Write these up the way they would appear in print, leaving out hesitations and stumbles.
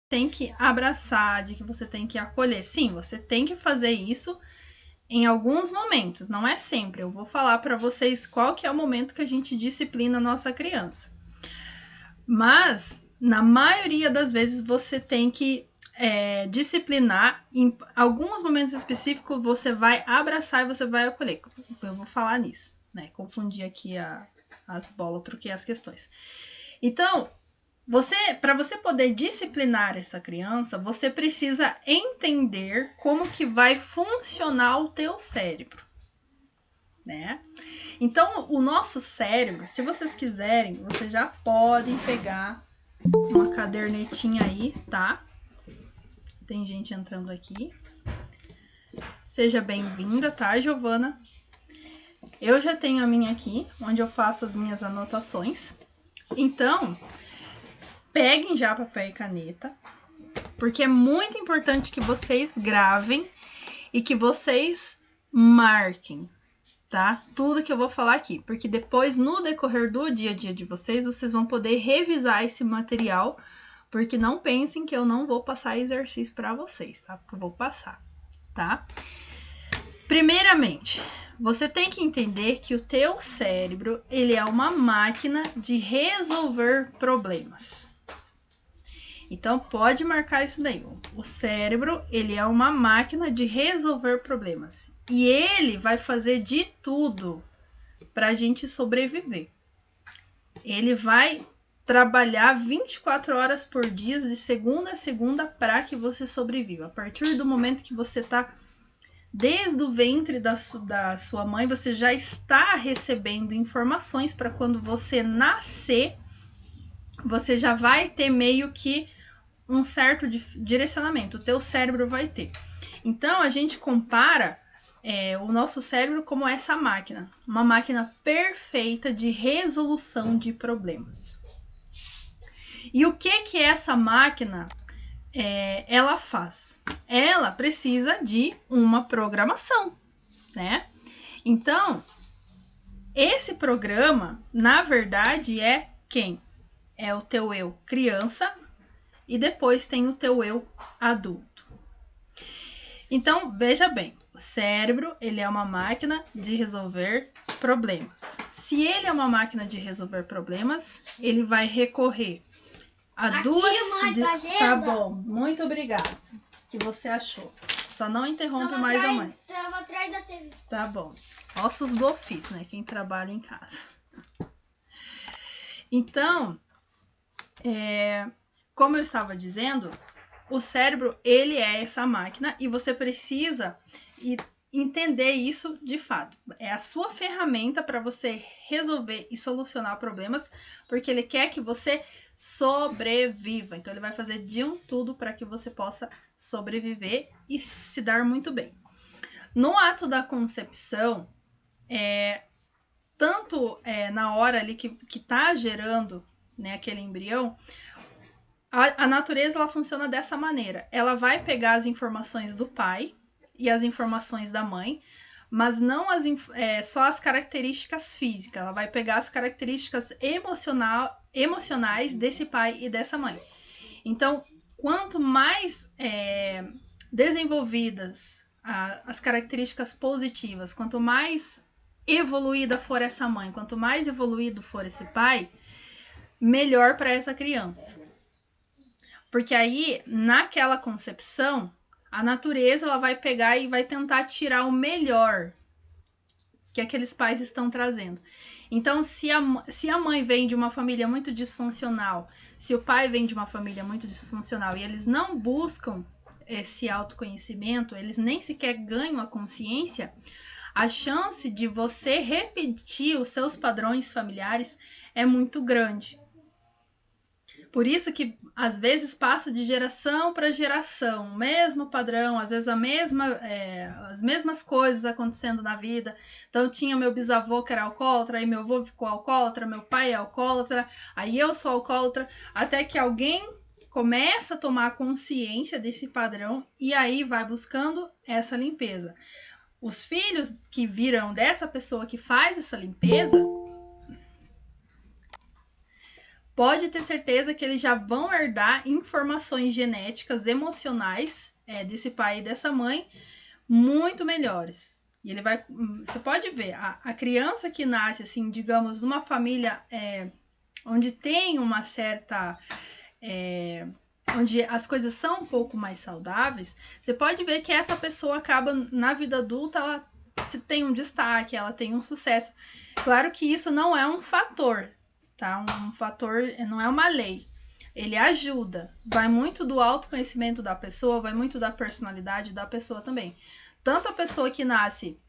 tem que abraçar, de que você tem que acolher. Sim, você tem que fazer isso em alguns momentos, não é sempre. Eu vou falar para vocês qual que é o momento que a gente disciplina a nossa criança. Mas, na maioria das vezes, você tem que disciplinar. Em alguns momentos específicos, você vai abraçar e você vai acolher. Eu vou falar nisso, né? Confundi aqui as bolas, troquei as questões. Então, para você poder disciplinar essa criança, você precisa entender como que vai funcionar o teu cérebro, né? Então, o nosso cérebro, se vocês quiserem, vocês já podem pegar uma cadernetinha aí, tá? Tem gente entrando aqui. Seja bem-vinda, tá, Giovana? Eu já tenho a minha aqui, onde eu faço as minhas anotações. Então, peguem já papel e caneta, porque é muito importante que vocês gravem e que vocês marquem, tá? Tudo que eu vou falar aqui, porque depois, no decorrer do dia a dia de vocês, vocês vão poder revisar esse material, porque não pensem que eu não vou passar exercício para vocês, tá? Porque eu vou passar, tá? Primeiramente, você tem que entender que o teu cérebro, ele é uma máquina de resolver problemas. Então, pode marcar isso daí. O cérebro, ele é uma máquina de resolver problemas. E ele vai fazer de tudo para a gente sobreviver. Ele vai trabalhar 24 horas por dia, de segunda a segunda, para que você sobreviva. A partir do momento que você está desde o ventre da sua mãe, você já está recebendo informações para quando você nascer, você já vai ter meio que um certo direcionamento, o teu cérebro vai ter. Então, a gente compara o nosso cérebro como essa máquina, uma máquina perfeita de resolução de problemas. E o que essa máquina ela faz? Ela precisa de uma programação, né? Então, esse programa, na verdade, é quem? É o teu eu criança, e depois tem o teu eu adulto. Então, veja bem, o cérebro, ele é uma máquina de resolver problemas. Se ele é uma máquina de resolver problemas, ele vai recorrer a duas... Tá bom, muito obrigada. O que você achou? Só não interrompe mais a mãe. Tava atrás da TV. Tá bom. Ossos do ofício, né? Quem trabalha em casa. Então, como eu estava dizendo, o cérebro, ele é essa máquina e você precisa entender isso de fato. É a sua ferramenta para você resolver e solucionar problemas, porque ele quer que você sobreviva. Então, ele vai fazer de tudo para que você possa sobreviver e se dar muito bem. No ato da concepção, tanto na hora ali que está gerando, né, aquele embrião, a natureza, ela funciona dessa maneira. Ela vai pegar as informações do pai e as informações da mãe, mas não só as características físicas. Ela vai pegar as características emocionais desse pai e dessa mãe. Então, quanto mais desenvolvidas as características positivas, quanto mais evoluída for essa mãe, quanto mais evoluído for esse pai, melhor para essa criança. Porque aí, naquela concepção, a natureza ela vai pegar e vai tentar tirar o melhor que aqueles pais estão trazendo. Então, se a mãe vem de uma família muito disfuncional, se o pai vem de uma família muito disfuncional e eles não buscam esse autoconhecimento, eles nem sequer ganham a consciência, a chance de você repetir os seus padrões familiares é muito grande. Por isso que, às vezes, passa de geração para geração, o mesmo padrão, às vezes as mesmas coisas acontecendo na vida. Então, tinha meu bisavô que era alcoólatra, aí meu avô ficou alcoólatra, meu pai é alcoólatra, aí eu sou alcoólatra, até que alguém começa a tomar consciência desse padrão e aí vai buscando essa limpeza. Os filhos que viram dessa pessoa que faz essa limpeza pode ter certeza que eles já vão herdar informações genéticas, emocionais desse pai e dessa mãe muito melhores. E ele vai. Você pode ver, a criança que nasce, assim, digamos, numa família onde tem uma certa. Onde as coisas são um pouco mais saudáveis, você pode ver que essa pessoa acaba, na vida adulta, ela tem um destaque, ela tem um sucesso. Claro que isso não é um fator, tá? Um fator não é uma lei. Ele ajuda, vai muito do autoconhecimento da pessoa, vai muito da personalidade da pessoa também. Tanto a pessoa que nasce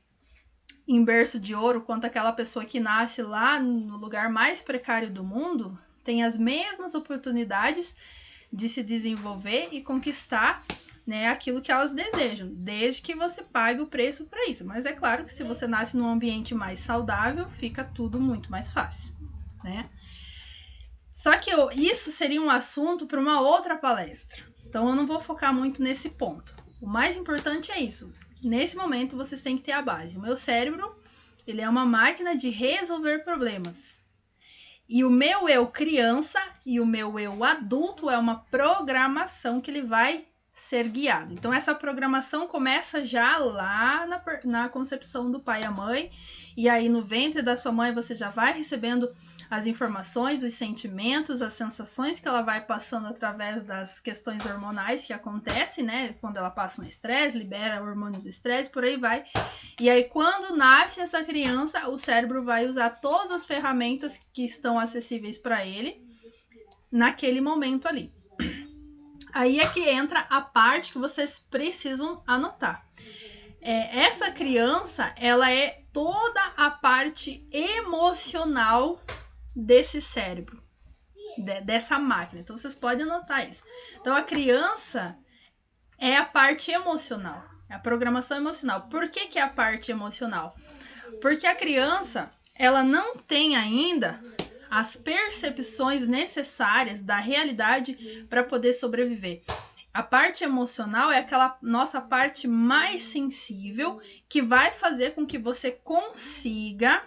em berço de ouro, quanto aquela pessoa que nasce lá no lugar mais precário do mundo, tem as mesmas oportunidades de se desenvolver e conquistar, né, aquilo que elas desejam, desde que você pague o preço para isso. Mas é claro que se você nasce num ambiente mais saudável, fica tudo muito mais fácil, né? Só que isso seria um assunto para uma outra palestra. Então eu não vou focar muito nesse ponto. O mais importante é isso. Nesse momento vocês têm que ter a base. O meu cérebro, ele é uma máquina de resolver problemas. E o meu eu criança e o meu eu adulto é uma programação que ele vai ser guiado. Então, essa programação começa já lá na concepção do pai e a mãe. E aí, no ventre da sua mãe, você já vai recebendo as informações, os sentimentos, as sensações que ela vai passando através das questões hormonais que acontecem, né? Quando ela passa um estresse, libera o hormônio do estresse, por aí vai. E aí, quando nasce essa criança, o cérebro vai usar todas as ferramentas que estão acessíveis para ele naquele momento ali. Aí é que entra a parte que vocês precisam anotar. Essa criança, ela é toda a parte emocional desse cérebro, dessa máquina. Então, vocês podem anotar isso. Então, a criança é a parte emocional, é a programação emocional. Por que é a parte emocional? Porque a criança, ela não tem ainda as percepções necessárias da realidade para poder sobreviver. A parte emocional é aquela nossa parte mais sensível que vai fazer com que você consiga,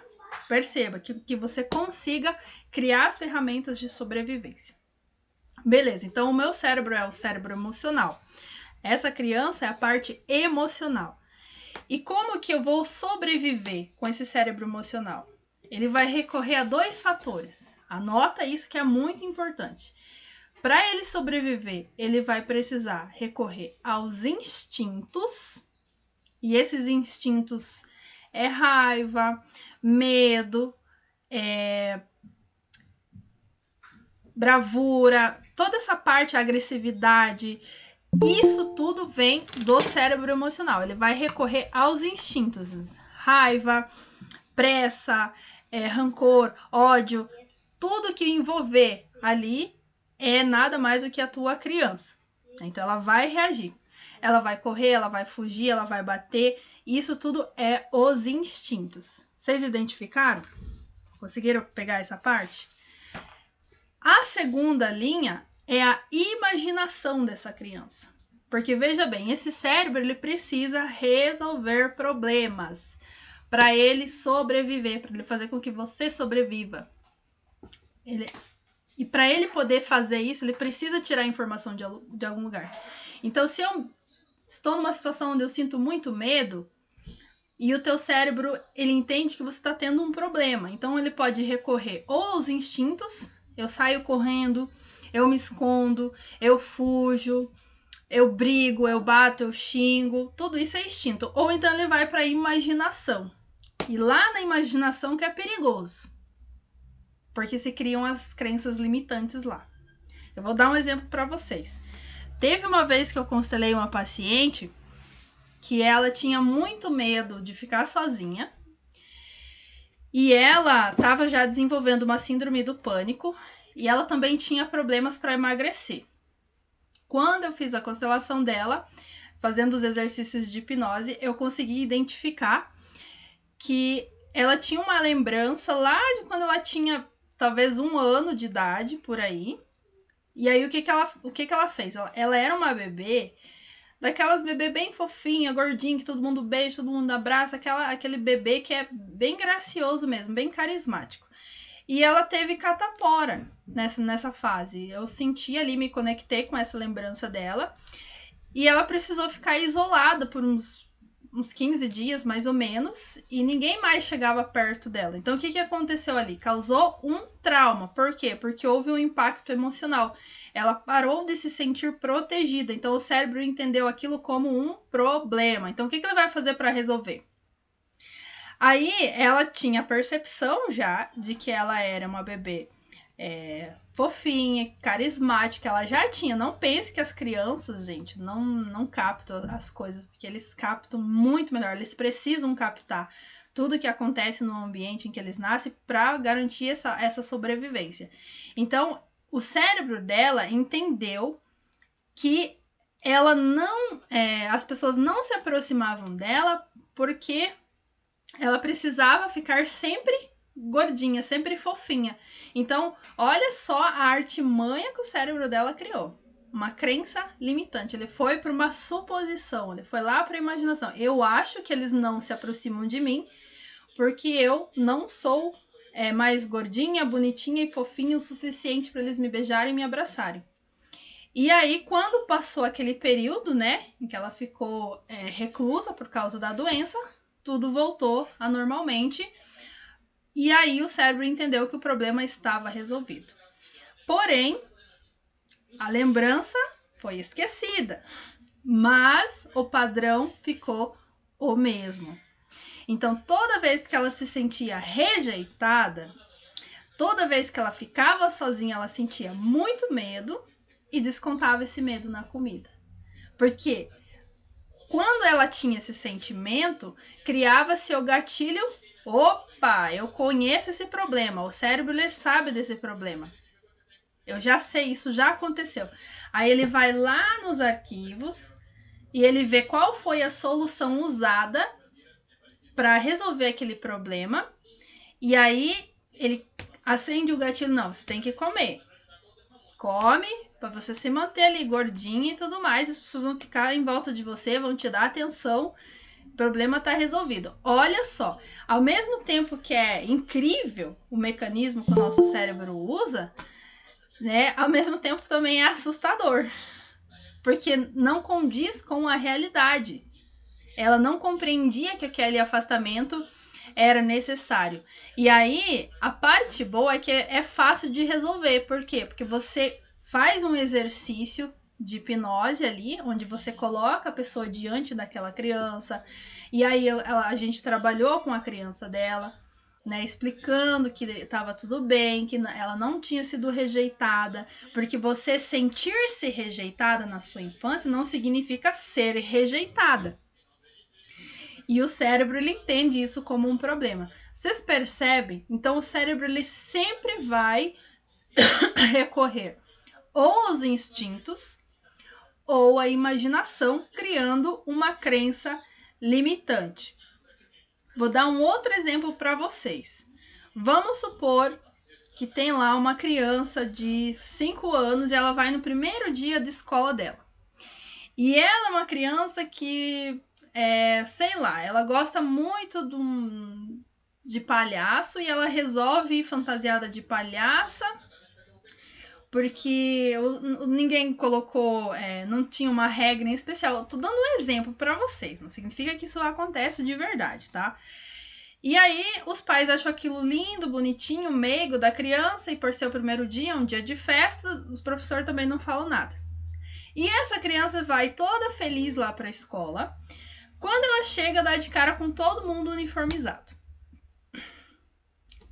perceba, que você consiga criar as ferramentas de sobrevivência. Beleza, então o meu cérebro é o cérebro emocional. Essa criança é a parte emocional. E como que eu vou sobreviver com esse cérebro emocional? Ele vai recorrer a 2 fatores. Anota isso que é muito importante. Para ele sobreviver, ele vai precisar recorrer aos instintos. E esses instintos é raiva, medo, bravura, toda essa parte, agressividade. Isso tudo vem do cérebro emocional. Ele vai recorrer aos instintos. Raiva, pressa, rancor, ódio. Tudo que envolver ali é nada mais do que a tua criança. Então, ela vai reagir. Ela vai correr, ela vai fugir, ela vai bater. Isso tudo é os instintos. Vocês identificaram? Conseguiram pegar essa parte? A segunda linha é a imaginação dessa criança. Porque, veja bem, esse cérebro ele precisa resolver problemas para ele sobreviver, para ele fazer com que você sobreviva. E para ele poder fazer isso, ele precisa tirar a informação de algum lugar. Então, se eu estou numa situação onde eu sinto muito medo, e o teu cérebro, ele entende que você está tendo um problema. Então, ele pode recorrer ou aos instintos, eu saio correndo, eu me escondo, eu fujo, eu brigo, eu bato, eu xingo, tudo isso é instinto. Ou então ele vai para a imaginação. E lá na imaginação que é perigoso. Porque se criam as crenças limitantes lá. Eu vou dar um exemplo para vocês. Teve uma vez que eu conselhei uma paciente que ela tinha muito medo de ficar sozinha. E ela estava já desenvolvendo uma síndrome do pânico. E ela também tinha problemas para emagrecer. Quando eu fiz a constelação dela, fazendo os exercícios de hipnose, eu consegui identificar que ela tinha uma lembrança lá de quando ela tinha talvez 1 ano de idade, por aí. E aí, o que ela fez? Ela era uma bebê, daquelas bebê bem fofinha, gordinha, que todo mundo beija, todo mundo abraça, aquele bebê que é bem gracioso mesmo, bem carismático. E ela teve catapora nessa fase. Eu senti ali, me conectei com essa lembrança dela. E ela precisou ficar isolada por uns 15 dias, mais ou menos, e ninguém mais chegava perto dela. Então, o que aconteceu ali? Causou um trauma. Por quê? Porque houve um impacto emocional. Ela parou de se sentir protegida. Então, o cérebro entendeu aquilo como um problema. Então, o que ele vai fazer para resolver? Aí, ela tinha a percepção já de que ela era uma bebê fofinha, carismática, ela já tinha. Não pense que as crianças, gente, não captam as coisas, porque eles captam muito melhor, eles precisam captar tudo que acontece no ambiente em que eles nascem para garantir essa sobrevivência. Então, o cérebro dela entendeu que ela não, as pessoas não se aproximavam dela porque ela precisava ficar sempre gordinha, sempre fofinha. Então, olha só a artimanha que o cérebro dela criou. Uma crença limitante. Ele foi para uma suposição, ele foi lá para a imaginação. Eu acho que eles não se aproximam de mim porque eu não sou mais gordinha, bonitinha e fofinha o suficiente para eles me beijarem e me abraçarem. E aí, quando passou aquele período, né, em que ela ficou reclusa por causa da doença, tudo voltou a normalmente. E aí o cérebro entendeu que o problema estava resolvido. Porém, a lembrança foi esquecida, mas o padrão ficou o mesmo. Então, toda vez que ela se sentia rejeitada, toda vez que ela ficava sozinha, ela sentia muito medo e descontava esse medo na comida. Porque quando ela tinha esse sentimento, criava-se o gatilho. Opa, eu conheço esse problema. O cérebro ele sabe desse problema. Eu já sei, isso já aconteceu. Aí ele vai lá nos arquivos e ele vê qual foi a solução usada para resolver aquele problema. E aí ele acende o gatilho. Não, você tem que comer. Come para você se manter ali gordinha e tudo mais. As pessoas vão ficar em volta de você, vão te dar atenção. O problema está resolvido. Olha só, ao mesmo tempo que é incrível o mecanismo que o nosso cérebro usa, né, ao mesmo tempo também é assustador, porque não condiz com a realidade. Ela não compreendia que aquele afastamento era necessário. E aí, a parte boa é que é fácil de resolver. Por quê? Porque você faz um exercício de hipnose ali, onde você coloca a pessoa diante daquela criança, e aí a gente trabalhou com a criança dela, né, explicando que estava tudo bem, que ela não tinha sido rejeitada, porque você sentir-se rejeitada na sua infância não significa ser rejeitada. E o cérebro ele entende isso como um problema. Vocês percebem? Então o cérebro ele sempre vai recorrer ou aos instintos ou à imaginação, criando uma crença limitante. Vou dar um outro exemplo para vocês. Vamos supor que tem lá uma criança de 5 anos e ela vai no primeiro dia de escola dela. E ela é uma criança que, sei lá, ela gosta muito de palhaço e ela resolve ir fantasiada de palhaça porque ninguém colocou, não tinha uma regra em especial. Tô dando um exemplo para vocês, não significa que isso acontece de verdade, tá? E aí os pais acham aquilo lindo, bonitinho, meigo da criança, e por ser o primeiro dia, um dia de festa, os professores também não falam nada. E essa criança vai toda feliz lá para a escola. Quando ela chega, dá de cara com todo mundo uniformizado.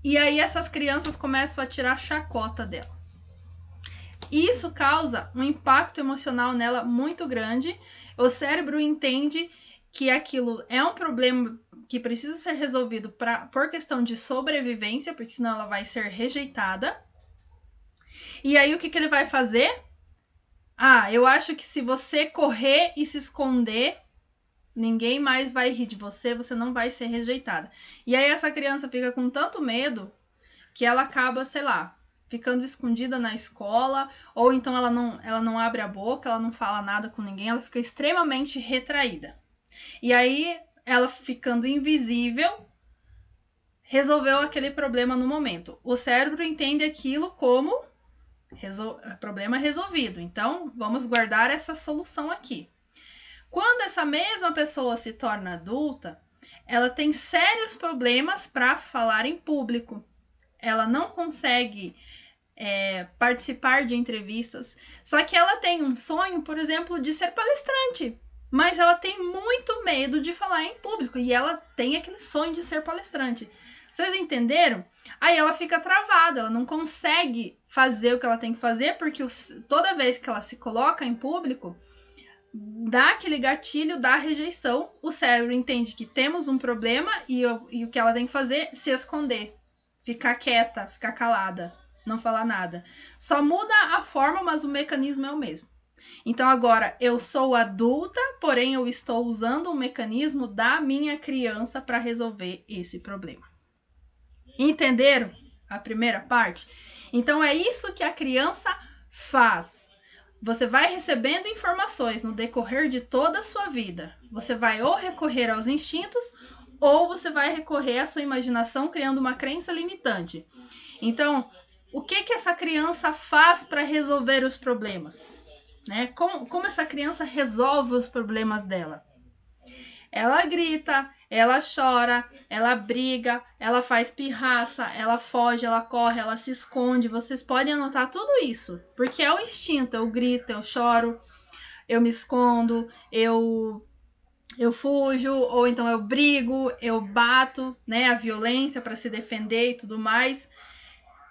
E aí essas crianças começam a tirar chacota dela. Isso causa um impacto emocional nela muito grande. O cérebro entende que aquilo é um problema que precisa ser resolvido por questão de sobrevivência, porque senão ela vai ser rejeitada. E aí o que ele vai fazer? Eu acho que se você correr e se esconder, ninguém mais vai rir de você, você não vai ser rejeitada. E aí essa criança fica com tanto medo que ela acaba, sei lá, ficando escondida na escola, ou então ela não abre a boca, ela não fala nada com ninguém, ela fica extremamente retraída. E aí, ela ficando invisível, resolveu aquele problema no momento. O cérebro entende aquilo como problema resolvido. Então, vamos guardar essa solução aqui. Quando essa mesma pessoa se torna adulta, ela tem sérios problemas para falar em público. Ela não consegue participar de entrevistas. Só que ela tem um sonho, por exemplo, de ser palestrante. Mas ela tem muito medo de falar em público. E ela tem aquele sonho de ser palestrante. Vocês entenderam? Aí ela fica travada, ela não consegue fazer o que ela tem que fazer, porque toda vez que ela se coloca em público, dá aquele gatilho da rejeição. O cérebro entende que temos um problema e o que ela tem que fazer é se esconder, ficar quieta, ficar calada, não falar nada. Só muda a forma, mas o mecanismo é o mesmo. Então agora eu sou adulta, porém eu estou usando o mecanismo da minha criança para resolver esse problema. Entenderam a primeira parte? Então é isso que a criança faz. Você vai recebendo informações no decorrer de toda a sua vida. Você vai ou recorrer aos instintos ou você vai recorrer à sua imaginação criando uma crença limitante. Então, o que essa criança faz para resolver os problemas? Né? Como essa criança resolve os problemas dela? Ela grita, ela chora, ela briga, ela faz pirraça, ela foge, ela corre, ela se esconde. Vocês podem anotar tudo isso, porque é o instinto. Eu grito, eu choro, eu me escondo, eu fujo, ou então eu brigo, eu bato, né? A violência para se defender e tudo mais.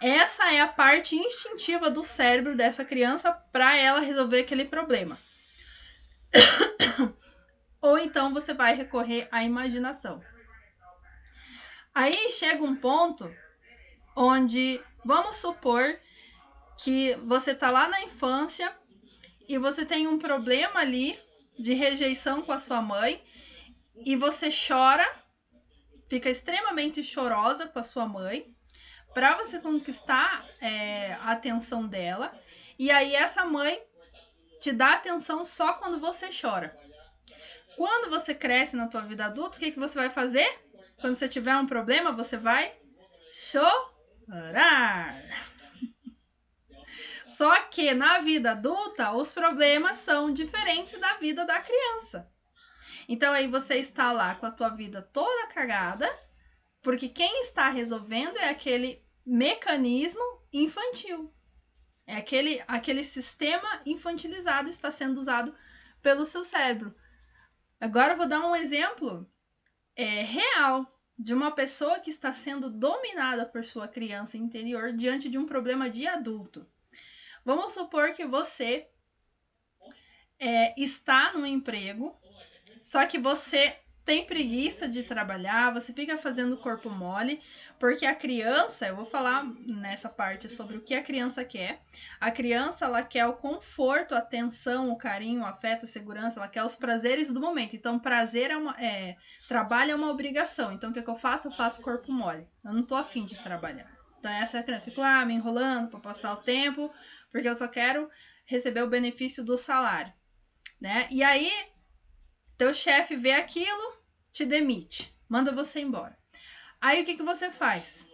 Essa é a parte instintiva do cérebro dessa criança para ela resolver aquele problema. Ou então você vai recorrer à imaginação. Aí chega um ponto onde, vamos supor que você tá lá na infância e você tem um problema ali de rejeição com a sua mãe e você chora, fica extremamente chorosa com a sua mãe para você conquistar a atenção dela, e aí essa mãe te dá atenção só quando você chora. Quando você cresce na tua vida adulta, o que você vai fazer? Quando você tiver um problema, você vai chorar. Só que na vida adulta, os problemas são diferentes da vida da criança. Então aí você está lá com a tua vida toda cagada, porque quem está resolvendo é aquele mecanismo infantil. É aquele sistema infantilizado está sendo usado pelo seu cérebro. Agora eu vou dar um exemplo real de uma pessoa que está sendo dominada por sua criança interior diante de um problema de adulto. Vamos supor que você está no emprego, só que você tem preguiça de trabalhar, você fica fazendo corpo mole, porque a criança, eu vou falar nessa parte sobre o que a criança quer. A criança, ela quer o conforto, a atenção, o carinho, o afeto, a segurança, ela quer os prazeres do momento. Então, prazer trabalho é uma obrigação. Então, o que eu faço? Eu faço corpo mole. Eu não tô afim de trabalhar. Então, essa é a criança. Fico lá me enrolando para passar o tempo, porque eu só quero receber o benefício do salário, né? E aí, teu chefe vê aquilo, te demite, manda você embora. Aí o que você faz?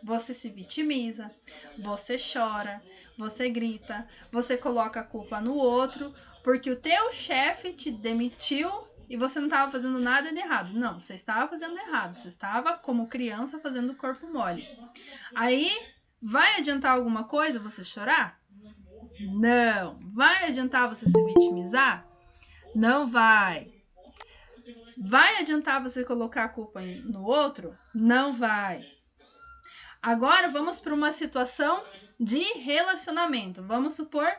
Você se vitimiza, você chora, você grita, você coloca a culpa no outro, porque o teu chefe te demitiu e você não estava fazendo nada de errado. Não, você estava fazendo errado, você estava como criança fazendo corpo mole. Aí, vai adiantar alguma coisa você chorar? Não. Vai adiantar você se vitimizar? Não vai. Vai adiantar você colocar a culpa no outro? Não vai. Agora vamos para uma situação de relacionamento. Vamos supor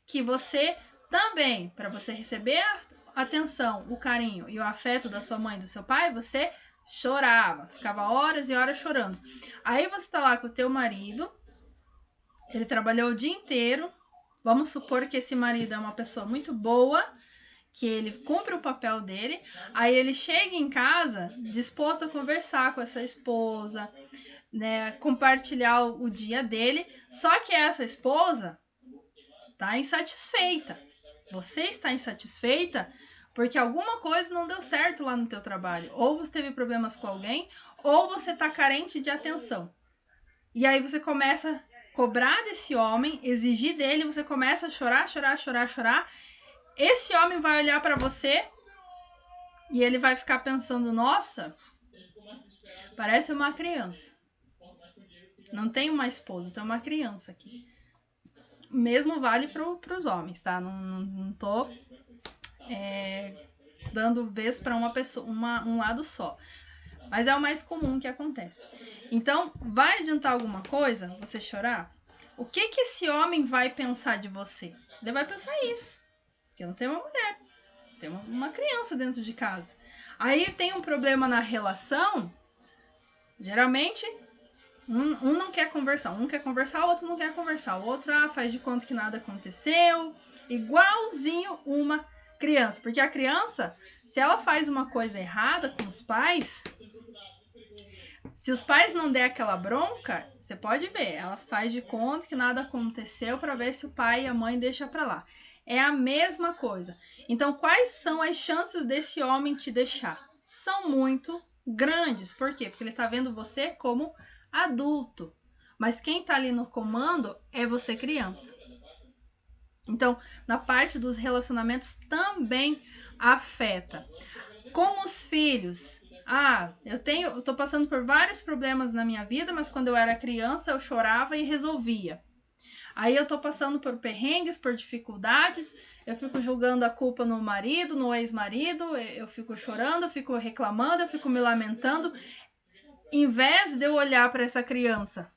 que você também, para você receber a atenção, o carinho e o afeto da sua mãe e do seu pai, você chorava, ficava horas e horas chorando. Aí você tá lá com o teu marido, ele trabalhou o dia inteiro. Vamos supor que esse marido é uma pessoa muito boa, que ele cumpre o papel dele, aí ele chega em casa disposto a conversar com essa esposa, né, compartilhar o dia dele, só que essa esposa tá insatisfeita. Você está insatisfeita porque alguma coisa não deu certo lá no teu trabalho, ou você teve problemas com alguém, ou você tá carente de atenção. E aí você começa a cobrar desse homem, exigir dele, você começa a chorar, chorar, chorar, chorar. Esse homem vai olhar pra você e ele vai ficar pensando, nossa, parece uma criança. Não tem uma esposa, tem uma criança aqui. Mesmo vale pros homens, tá? Não tô dando vez pra uma pessoa, um lado só. Mas é o mais comum que acontece. Então, vai adiantar alguma coisa você chorar? O que esse homem vai pensar de você? Ele vai pensar isso. Que não tem uma mulher, tem uma criança dentro de casa. Aí tem um problema na relação. Geralmente, um não quer conversar. Um quer conversar, o outro não quer conversar. O outro faz de conta que nada aconteceu. Igualzinho uma criança. Porque a criança, se ela faz uma coisa errada com os pais, se os pais não der aquela bronca, você pode ver, ela faz de conta que nada aconteceu para ver se o pai e a mãe deixam para lá. É a mesma coisa. Então, quais são as chances desse homem te deixar? São muito grandes. Por quê? Porque ele está vendo você como adulto. Mas quem está ali no comando é você, criança. Então, na parte dos relacionamentos também afeta. Com os filhos, eu tô passando por vários problemas na minha vida, mas quando eu era criança eu chorava e resolvia. Aí eu tô passando por perrengues, por dificuldades, eu fico julgando a culpa no marido, no ex-marido, eu fico chorando, eu fico reclamando, eu fico me lamentando. Em vez de eu olhar para essa criança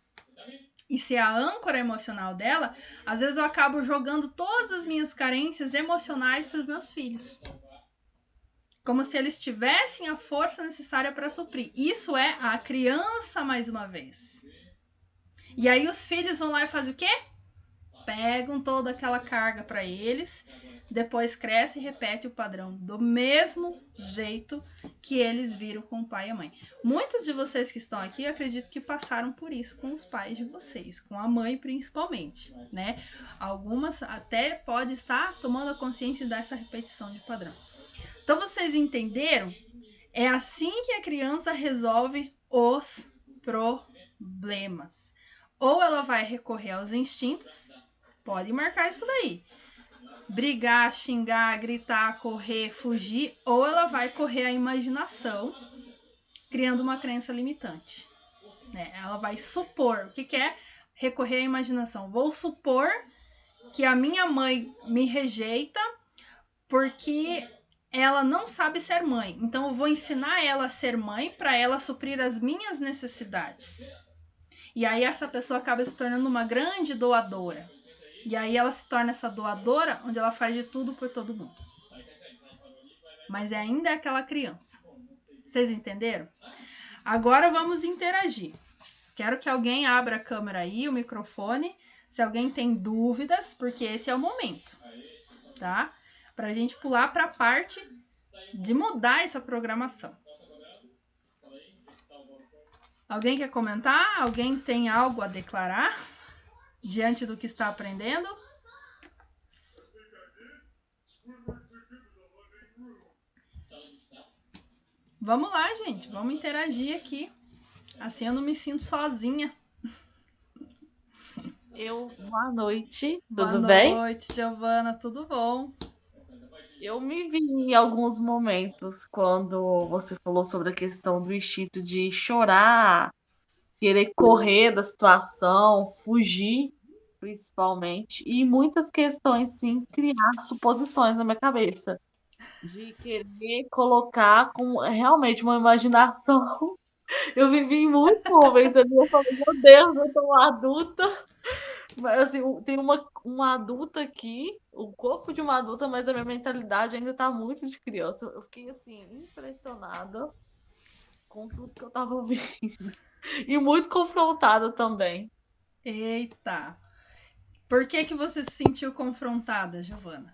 e ser a âncora emocional dela, às vezes eu acabo jogando todas as minhas carências emocionais para os meus filhos. Como se eles tivessem a força necessária para suprir. Isso é a criança, mais uma vez. E aí os filhos vão lá e fazem o quê? Pegam toda aquela carga para eles, depois cresce e repete o padrão do mesmo jeito que eles viram com o pai e a mãe. Muitos de vocês que estão aqui, eu acredito que passaram por isso com os pais de vocês, com a mãe principalmente, né? Algumas até podem estar tomando a consciência dessa repetição de padrão. Então, vocês entenderam? É assim que a criança resolve os problemas. Ou ela vai recorrer aos instintos, pode marcar isso daí. Brigar, xingar, gritar, correr, fugir, ou ela vai correr à imaginação, criando uma crença limitante. Ela vai supor. O que é recorrer à imaginação? Vou supor que a minha mãe me rejeita porque ela não sabe ser mãe. Então eu vou ensinar ela a ser mãe para ela suprir as minhas necessidades. E aí essa pessoa acaba se tornando uma grande doadora. E aí ela se torna essa doadora onde ela faz de tudo por todo mundo. Mas ainda é aquela criança. Vocês entenderam? Agora vamos interagir. Quero que alguém abra a câmera aí, o microfone. Se alguém tem dúvidas, porque esse é o momento, tá? Pra gente pular para a parte de mudar essa programação. Alguém quer comentar? Alguém tem algo a declarar diante do que está aprendendo? Vamos lá, gente. Vamos interagir aqui. Assim eu não me sinto sozinha. Boa noite, tudo bem? Boa noite, Giovana, tudo bom? Eu me vi em alguns momentos quando você falou sobre a questão do instinto de chorar, querer correr da situação, fugir, principalmente, e muitas questões, sim, criar suposições na minha cabeça, de querer colocar com realmente uma imaginação. Eu vivi em muitos momentos ali, eu falei, meu Deus, eu tô uma adulta. Mas assim, tem uma adulta aqui, o corpo de uma adulta, mas a minha mentalidade ainda tá muito de criança. Eu fiquei assim, impressionada com tudo que eu tava ouvindo. E muito confrontada também. Eita! Por que você se sentiu confrontada, Giovana?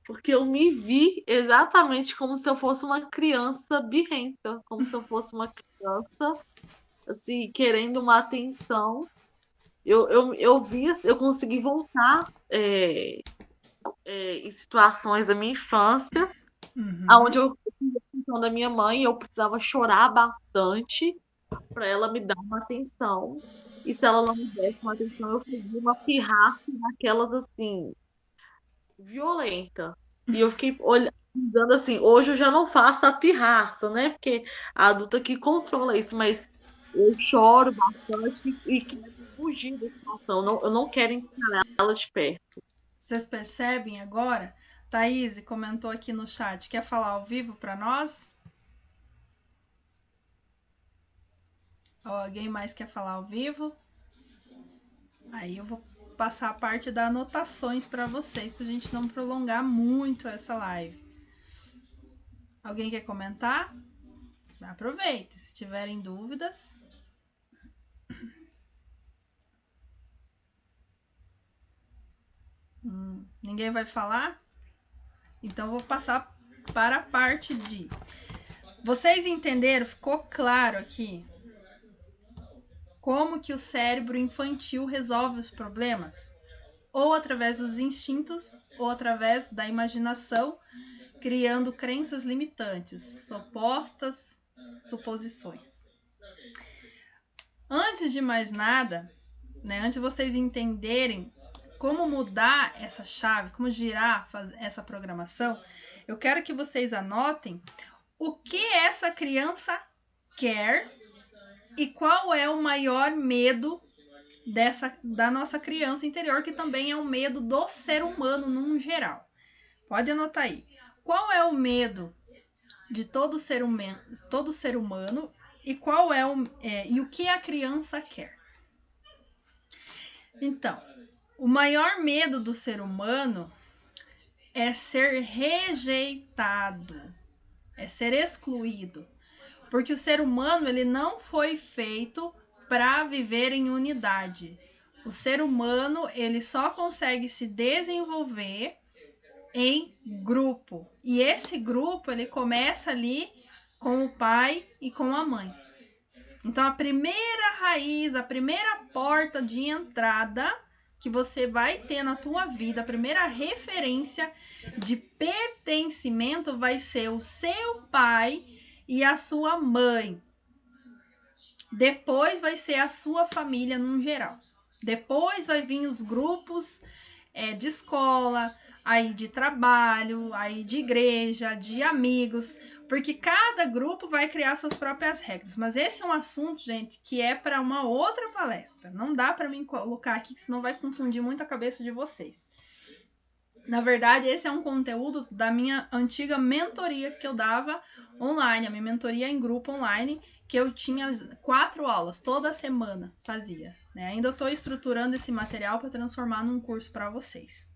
Porque eu me vi exatamente como se eu fosse uma criança birrenta, como se eu fosse uma criança, assim, querendo uma atenção. Eu vi, eu consegui voltar em situações da minha infância, Uhum. onde eu atenção da minha mãe, eu precisava chorar bastante para ela me dar uma atenção. E se ela não me desse uma atenção, eu fazia uma pirraça daquelas assim, violenta. E eu fiquei olhando assim, hoje eu já não faço a pirraça, né? Porque a adulta que controla isso, mas eu choro bastante e quero fugir da situação. Eu não quero encarar ela de perto. Vocês percebem agora? Thaís comentou aqui no chat, quer falar ao vivo para nós? Ou alguém mais quer falar ao vivo? Aí eu vou passar a parte das anotações para vocês, para a gente não prolongar muito essa live. Alguém quer comentar? Aproveite, se tiverem dúvidas. Ninguém vai falar? Então vou passar para a parte de... Vocês entenderam? Ficou claro aqui como que o cérebro infantil resolve os problemas? Ou através dos instintos, ou através da imaginação, criando crenças limitantes, supostas suposições. Antes de mais nada, né, antes de vocês entenderem como mudar essa chave, como girar essa programação, eu quero que vocês anotem o que essa criança quer e qual é o maior medo da nossa criança interior, que também é um medo do ser humano num geral. Pode anotar aí. Qual é o medo de todo ser humano e qual e o que a criança quer? Então, o maior medo do ser humano é ser rejeitado, é ser excluído, porque o ser humano ele não foi feito para viver em unidade. O ser humano ele só consegue se desenvolver em grupo, e esse grupo ele começa ali com o pai e com a mãe. Então a primeira raiz, a primeira porta de entrada que você vai ter na tua vida, a primeira referência de pertencimento vai ser o seu pai e a sua mãe. Depois vai ser a sua família no geral. Depois vai vir os grupos de escola, aí de trabalho, aí de igreja, de amigos, porque cada grupo vai criar suas próprias regras. Mas esse é um assunto, gente, que é para uma outra palestra. Não dá para mim colocar aqui, senão vai confundir muito a cabeça de vocês. Na verdade, esse é um conteúdo da minha antiga mentoria que eu dava online, a minha mentoria em grupo online, que eu tinha 4 aulas, toda semana fazia. Né? Ainda estou estruturando esse material para transformar num curso para vocês.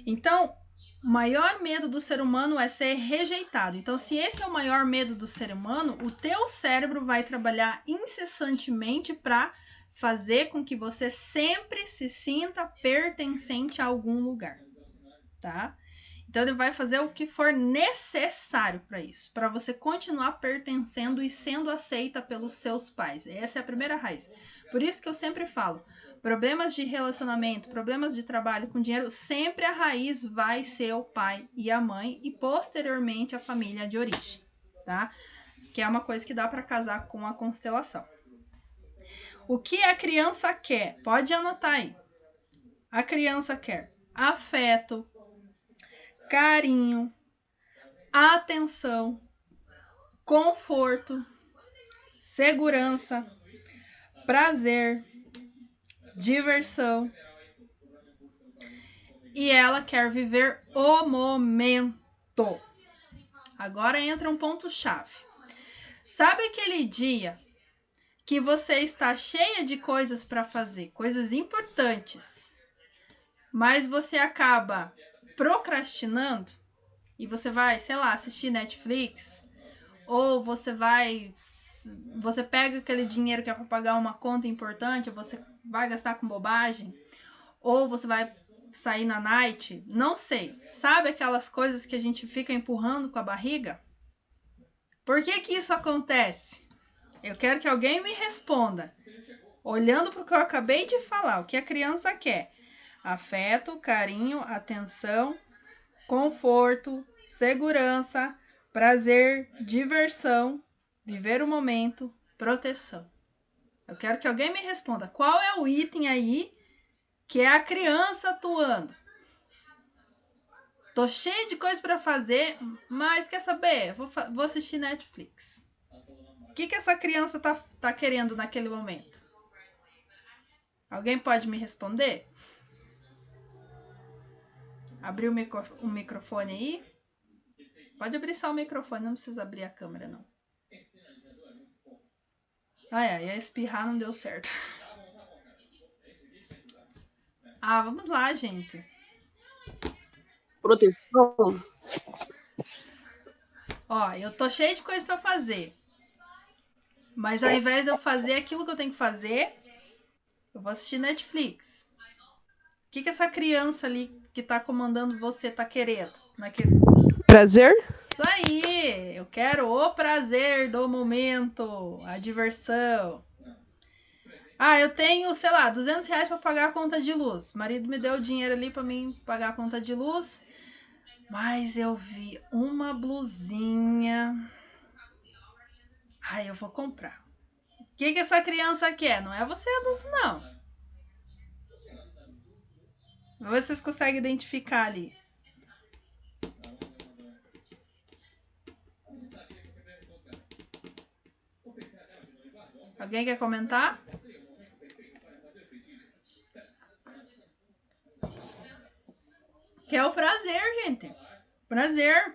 Então, o maior medo do ser humano é ser rejeitado. Então, se esse é o maior medo do ser humano, o teu cérebro vai trabalhar incessantemente para fazer com que você sempre se sinta pertencente a algum lugar. Tá? Então ele vai fazer o que for necessário para isso, para você continuar pertencendo e sendo aceita pelos seus pais. Essa é a primeira raiz. Por isso que eu sempre falo, problemas de relacionamento, problemas de trabalho com dinheiro, sempre a raiz vai ser o pai e a mãe e posteriormente a família de origem, tá? Que é uma coisa que dá para casar com a constelação. O que a criança quer? Pode anotar aí. A criança quer afeto, carinho, atenção, conforto, segurança, prazer, diversão. E ela quer viver o momento. Agora entra um ponto-chave. Sabe aquele dia que você está cheia de coisas para fazer, coisas importantes, mas você acaba procrastinando? E você vai, sei lá, assistir Netflix, ou você pega aquele dinheiro que é para pagar uma conta importante, você vai gastar com bobagem, ou você vai sair na night, não sei. Sabe aquelas coisas que a gente fica empurrando com a barriga? Por que que isso acontece? Eu quero que alguém me responda. Olhando para o que eu acabei de falar, o que a criança quer: afeto, carinho, atenção, conforto, segurança, prazer, diversão, viver o momento, proteção. Eu quero que alguém me responda qual é o item aí que é a criança atuando. Tô cheio de coisa para fazer, mas quer saber? Vou assistir Netflix. O que essa criança tá querendo naquele momento? Alguém pode me responder? Abrir o microfone aí? Pode abrir só o microfone, não precisa abrir a câmera, não. Ia espirrar, não deu certo. Vamos lá, gente. Proteção? Ó, eu tô cheio de coisa para fazer. Mas ao invés de eu fazer aquilo que eu tenho que fazer, eu vou assistir Netflix. O que essa criança ali que tá comandando você tá querendo? Prazer? Isso aí! Eu quero o prazer do momento, a diversão. Eu tenho, sei lá, R$200 para pagar a conta de luz. O marido me deu o dinheiro ali para mim pagar a conta de luz. Mas eu vi uma blusinha. Eu vou comprar. O que essa criança quer? Não é você adulto, não. Vocês conseguem identificar ali. Alguém quer comentar? Quer o prazer, gente. Prazer,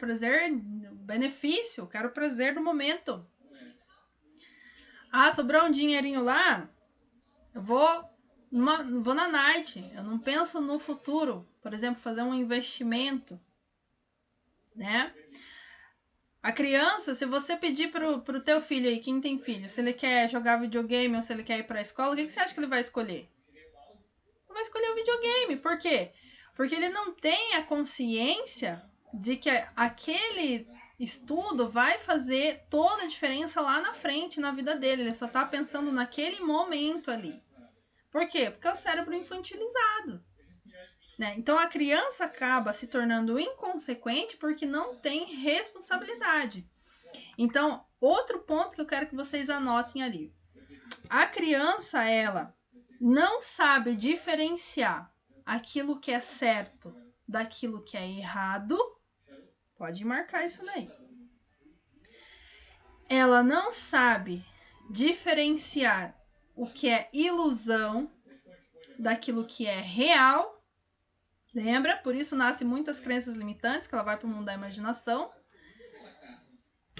benefício. Quero o prazer do momento. Sobrou um dinheirinho lá. Eu vou na night. Eu não penso no futuro. Por exemplo, fazer um investimento, né? A criança, se você pedir pro teu filho aí, quem tem filho, se ele quer jogar videogame ou se ele quer ir pra escola, o que você acha que ele vai escolher? Ele vai escolher o videogame. Por quê? Porque ele não tem a consciência de que aquele estudo vai fazer toda a diferença lá na frente, na vida dele. Ele só tá pensando naquele momento ali. Por quê? Porque é o cérebro infantilizado. Né? Então a criança acaba se tornando inconsequente porque não tem responsabilidade. Então, outro ponto que eu quero que vocês anotem ali. A criança, ela não sabe diferenciar aquilo que é certo daquilo que é errado. Pode marcar isso daí. Ela não sabe diferenciar o que é ilusão daquilo que é real. Lembra? Por isso nascem muitas crenças limitantes, que ela vai para o mundo da imaginação.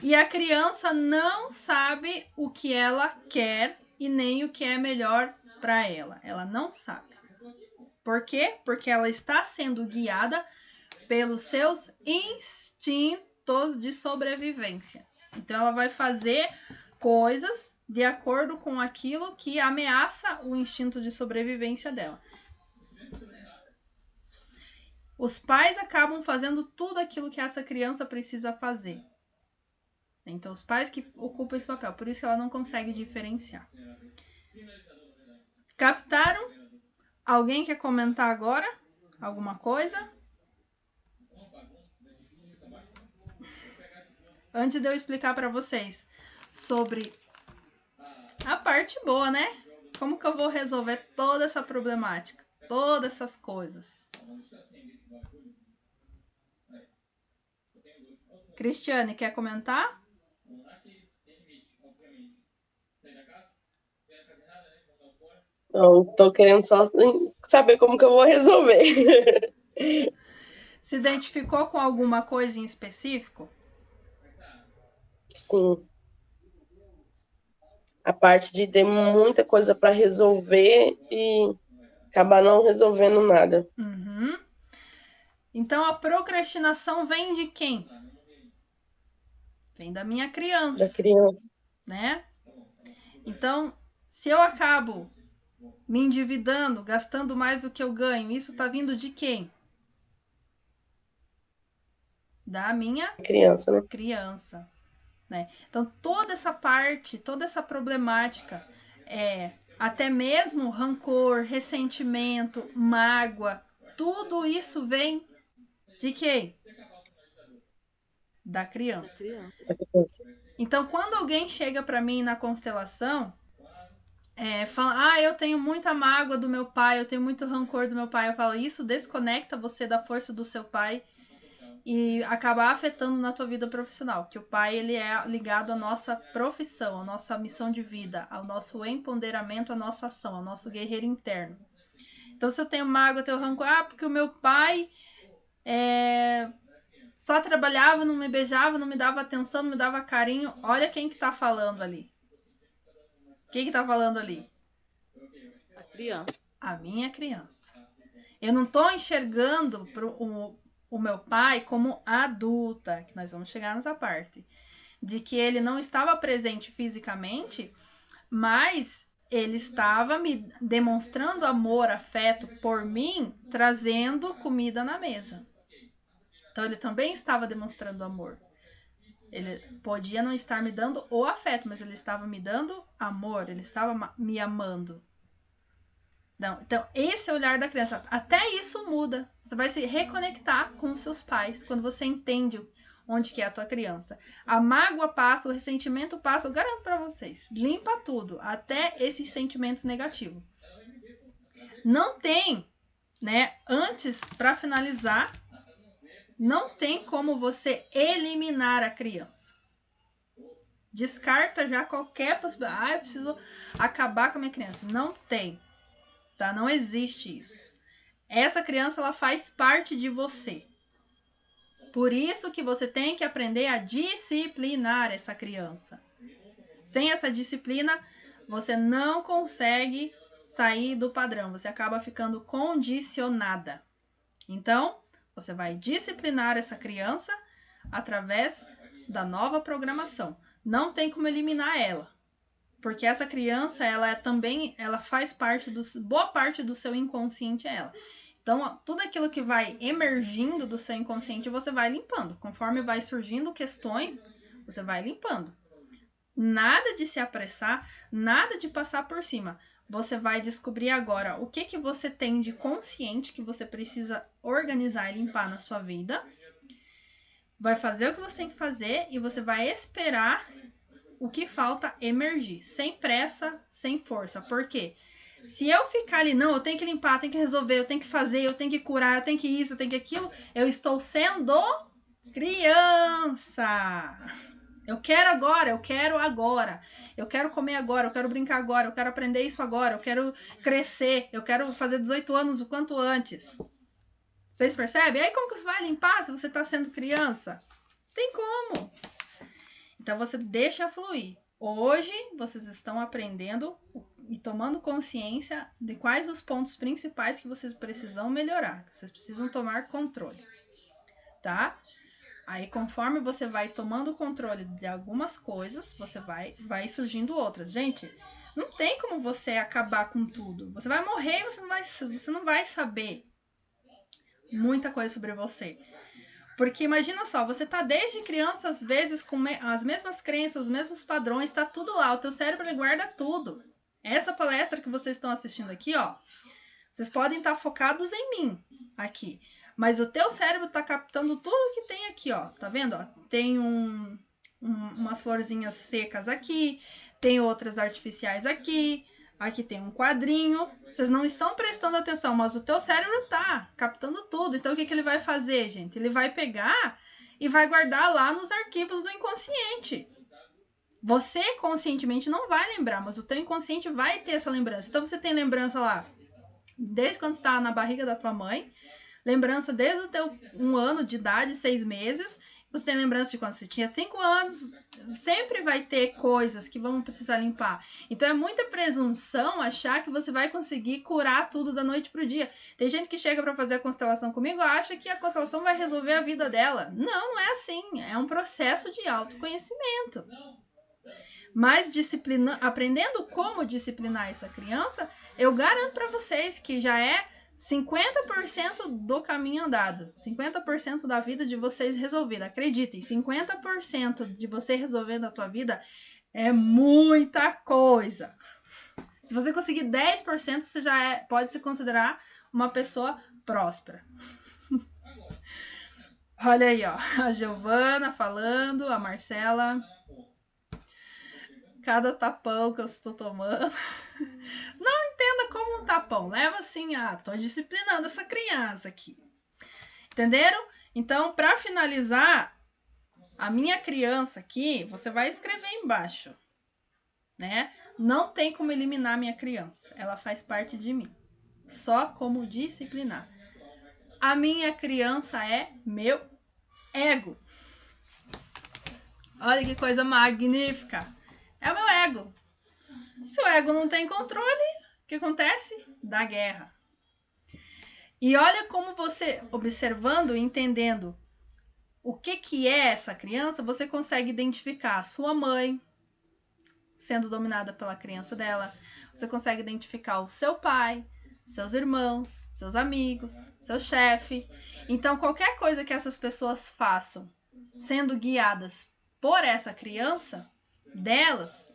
E a criança não sabe o que ela quer e nem o que é melhor para ela. Ela não sabe. Por quê? Porque ela está sendo guiada pelos seus instintos de sobrevivência. Então, ela vai fazer coisas de acordo com aquilo que ameaça o instinto de sobrevivência dela. Os pais acabam fazendo tudo aquilo que essa criança precisa fazer. Então, os pais que ocupam esse papel. Por isso que ela não consegue diferenciar. Captaram? Alguém quer comentar agora? Alguma coisa? Antes de eu explicar para vocês sobre a parte boa, né? Como que eu vou resolver toda essa problemática? Todas essas coisas. Cristiane, quer comentar? Não, tô querendo só saber como que eu vou resolver. Se identificou com alguma coisa em específico? Sim. A parte de ter muita coisa para resolver e acabar não resolvendo nada. Uhum. Então, a procrastinação vem de quem? Vem da minha criança. Da criança. Né? Então, se eu acabo me endividando, gastando mais do que eu ganho, isso tá vindo de quem? Da minha Criança, né? criança. Né? Então, toda essa parte, toda essa problemática, até mesmo rancor, ressentimento, mágoa, tudo isso vem de quem? da criança. criança. Então, quando alguém chega para mim na constelação, fala, eu tenho muita mágoa do meu pai, eu tenho muito rancor do meu pai, eu falo, isso desconecta você da força do seu pai e acaba afetando na tua vida profissional, que o pai ele é ligado à nossa profissão, à nossa missão de vida, ao nosso empoderamento, à nossa ação, ao nosso guerreiro interno. Então, se eu tenho mágoa, eu tenho rancor, porque o meu pai só trabalhava, não me beijava, não me dava atenção, não me dava carinho. Olha quem que tá falando ali. Quem que tá falando ali? A criança. A minha criança. Eu não tô enxergando o meu pai como adulta, que nós vamos chegar nessa parte, de que ele não estava presente fisicamente, mas ele estava me demonstrando amor, afeto por mim, trazendo comida na mesa. Então ele também estava demonstrando amor. Ele podia não estar me dando o afeto, mas ele estava me dando amor, ele estava me amando. Não, então, esse é o olhar da criança. Até isso muda. Você vai se reconectar com os seus pais quando você entende onde que é a tua criança. A mágoa passa, o ressentimento passa, eu garanto para vocês. Limpa tudo, até esses sentimentos negativos. Não tem, né? Antes, para finalizar, não tem como você eliminar a criança. Descarta já qualquer possibilidade. Eu preciso acabar com a minha criança. Não tem. Tá? Não existe isso. Essa criança, ela faz parte de você. Por isso que você tem que aprender a disciplinar essa criança. Sem essa disciplina, você não consegue sair do padrão. Você acaba ficando condicionada. Então, você vai disciplinar essa criança através da nova programação. Não tem como eliminar ela. Porque essa criança, ela faz parte boa parte do seu inconsciente é ela. Então, tudo aquilo que vai emergindo do seu inconsciente, você vai limpando. Conforme vai surgindo questões, você vai limpando. Nada de se apressar, nada de passar por cima. Você vai descobrir agora o que você tem de consciente que você precisa organizar e limpar na sua vida. Vai fazer o que você tem que fazer e você vai esperar o que falta emergir, sem pressa, sem força. Por quê? Se eu ficar ali, não, eu tenho que limpar, eu tenho que resolver, eu tenho que fazer, eu tenho que curar, eu tenho que isso, eu tenho que aquilo, eu estou sendo criança. Eu quero agora, eu quero comer agora, eu quero brincar agora, eu quero aprender isso agora, eu quero crescer, eu quero fazer 18 anos o quanto antes. Vocês percebem? Aí como que você vai limpar se você está sendo criança? Tem como. Então, você deixa fluir. Hoje, vocês estão aprendendo e tomando consciência de quais os pontos principais que vocês precisam melhorar. Que vocês precisam tomar controle. Tá? Aí, conforme você vai tomando controle de algumas coisas, você vai surgindo outras. Gente, não tem como você acabar com tudo. Você vai morrer e você não vai saber muita coisa sobre você. Porque imagina só, você tá desde criança, às vezes, com as mesmas crenças, os mesmos padrões, tá tudo lá. O teu cérebro, ele guarda tudo. Essa palestra que vocês estão assistindo aqui, ó, vocês podem estar focados em mim aqui. Mas o teu cérebro tá captando tudo que tem aqui, ó. Tá vendo? Ó? Tem umas florzinhas secas aqui, tem outras artificiais aqui. Aqui tem um quadrinho. Vocês não estão prestando atenção, mas o teu cérebro tá captando tudo. Então, o que ele vai fazer, gente? Ele vai pegar e vai guardar lá nos arquivos do inconsciente. Você, conscientemente, não vai lembrar, mas o teu inconsciente vai ter essa lembrança. Então, você tem lembrança lá desde quando você tá na barriga da tua mãe, lembrança desde o teu 1 ano de idade, 6 meses, você tem lembrança de quando você tinha 5 anos, sempre vai ter coisas que vão precisar limpar. Então é muita presunção achar que você vai conseguir curar tudo da noite pro dia. Tem gente que chega para fazer a constelação comigo e acha que a constelação vai resolver a vida dela. Não, não é assim. É um processo de autoconhecimento. Mas aprendendo como disciplinar essa criança, eu garanto para vocês que já é 50% do caminho andado, 50% da vida de vocês resolvida. Acreditem, 50% de você resolvendo a tua vida é muita coisa. Se você conseguir 10%, você já pode se considerar uma pessoa próspera. Olha aí, ó, a Giovana falando, a Marcela. Cada tapão que eu estou tomando. Não entenda como um tapão. Leva assim, tô disciplinando essa criança aqui. Entenderam? Então, para finalizar, a minha criança aqui, você vai escrever embaixo, né? Não tem como eliminar a minha criança. Ela faz parte de mim. Só como disciplinar. A minha criança é meu ego. Olha que coisa magnífica. É o meu ego. Se o ego não tem controle, o que acontece? Dá guerra. E olha como você, observando e entendendo o que é essa criança, você consegue identificar a sua mãe sendo dominada pela criança dela. Você consegue identificar o seu pai, seus irmãos, seus amigos, seu chefe. Então, qualquer coisa que essas pessoas façam, sendo guiadas por essa criança delas,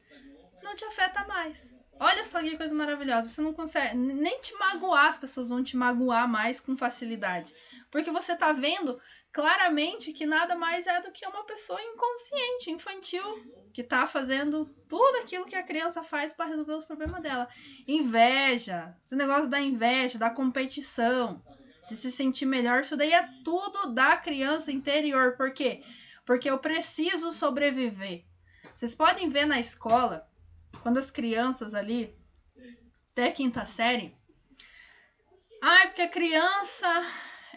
não te afeta mais. Olha só que coisa maravilhosa. Você não consegue nem te magoar, as pessoas vão te magoar mais com facilidade. Porque você tá vendo claramente que nada mais é do que uma pessoa inconsciente, infantil, que tá fazendo tudo aquilo que a criança faz para resolver os problemas dela. Inveja, esse negócio da inveja, da competição, de se sentir melhor, isso daí é tudo da criança interior. Por quê? Porque eu preciso sobreviver. Vocês podem ver na escola, quando as crianças ali, até quinta série, porque a criança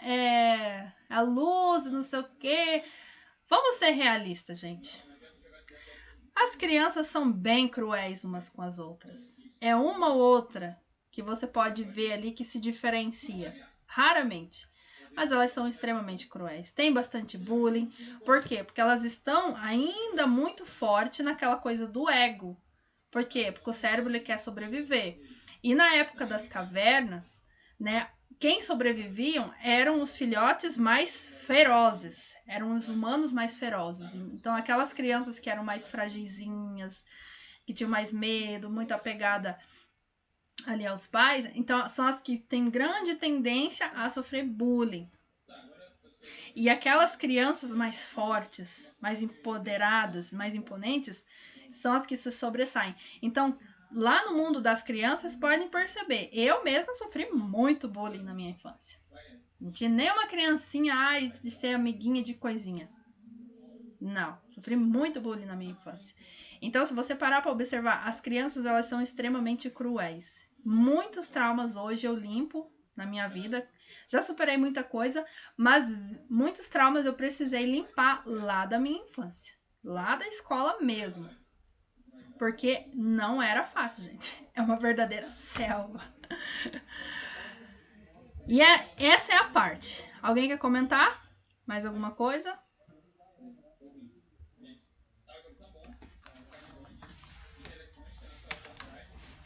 é a luz, não sei o quê. Vamos ser realistas, gente. As crianças são bem cruéis umas com as outras. É uma ou outra que você pode ver ali que se diferencia. Raramente. Mas elas são extremamente cruéis. Tem bastante bullying. Por quê? Porque elas estão ainda muito forte naquela coisa do ego. Por quê? Porque o cérebro ele quer sobreviver. E na época das cavernas, né, quem sobreviviam eram os filhotes mais ferozes, eram os humanos mais ferozes. Então, aquelas crianças que eram mais fragizinhas, que tinham mais medo, muito apegada ali aos pais, então são as que têm grande tendência a sofrer bullying. E aquelas crianças mais fortes, mais empoderadas, mais imponentes, são as que se sobressaem. Então, lá no mundo das crianças, podem perceber, eu mesma sofri muito bullying na minha infância. Não tinha nem uma criancinha de ser amiguinha de coisinha. Não, sofri muito bullying na minha infância. Então, se você parar para observar, as crianças elas são extremamente cruéis. Muitos traumas hoje eu limpo na minha vida. Já superei muita coisa, mas muitos traumas eu precisei limpar lá da minha infância. Lá da escola mesmo. Porque não era fácil, gente. É uma verdadeira selva. E essa é a parte. Alguém quer comentar? Mais alguma coisa?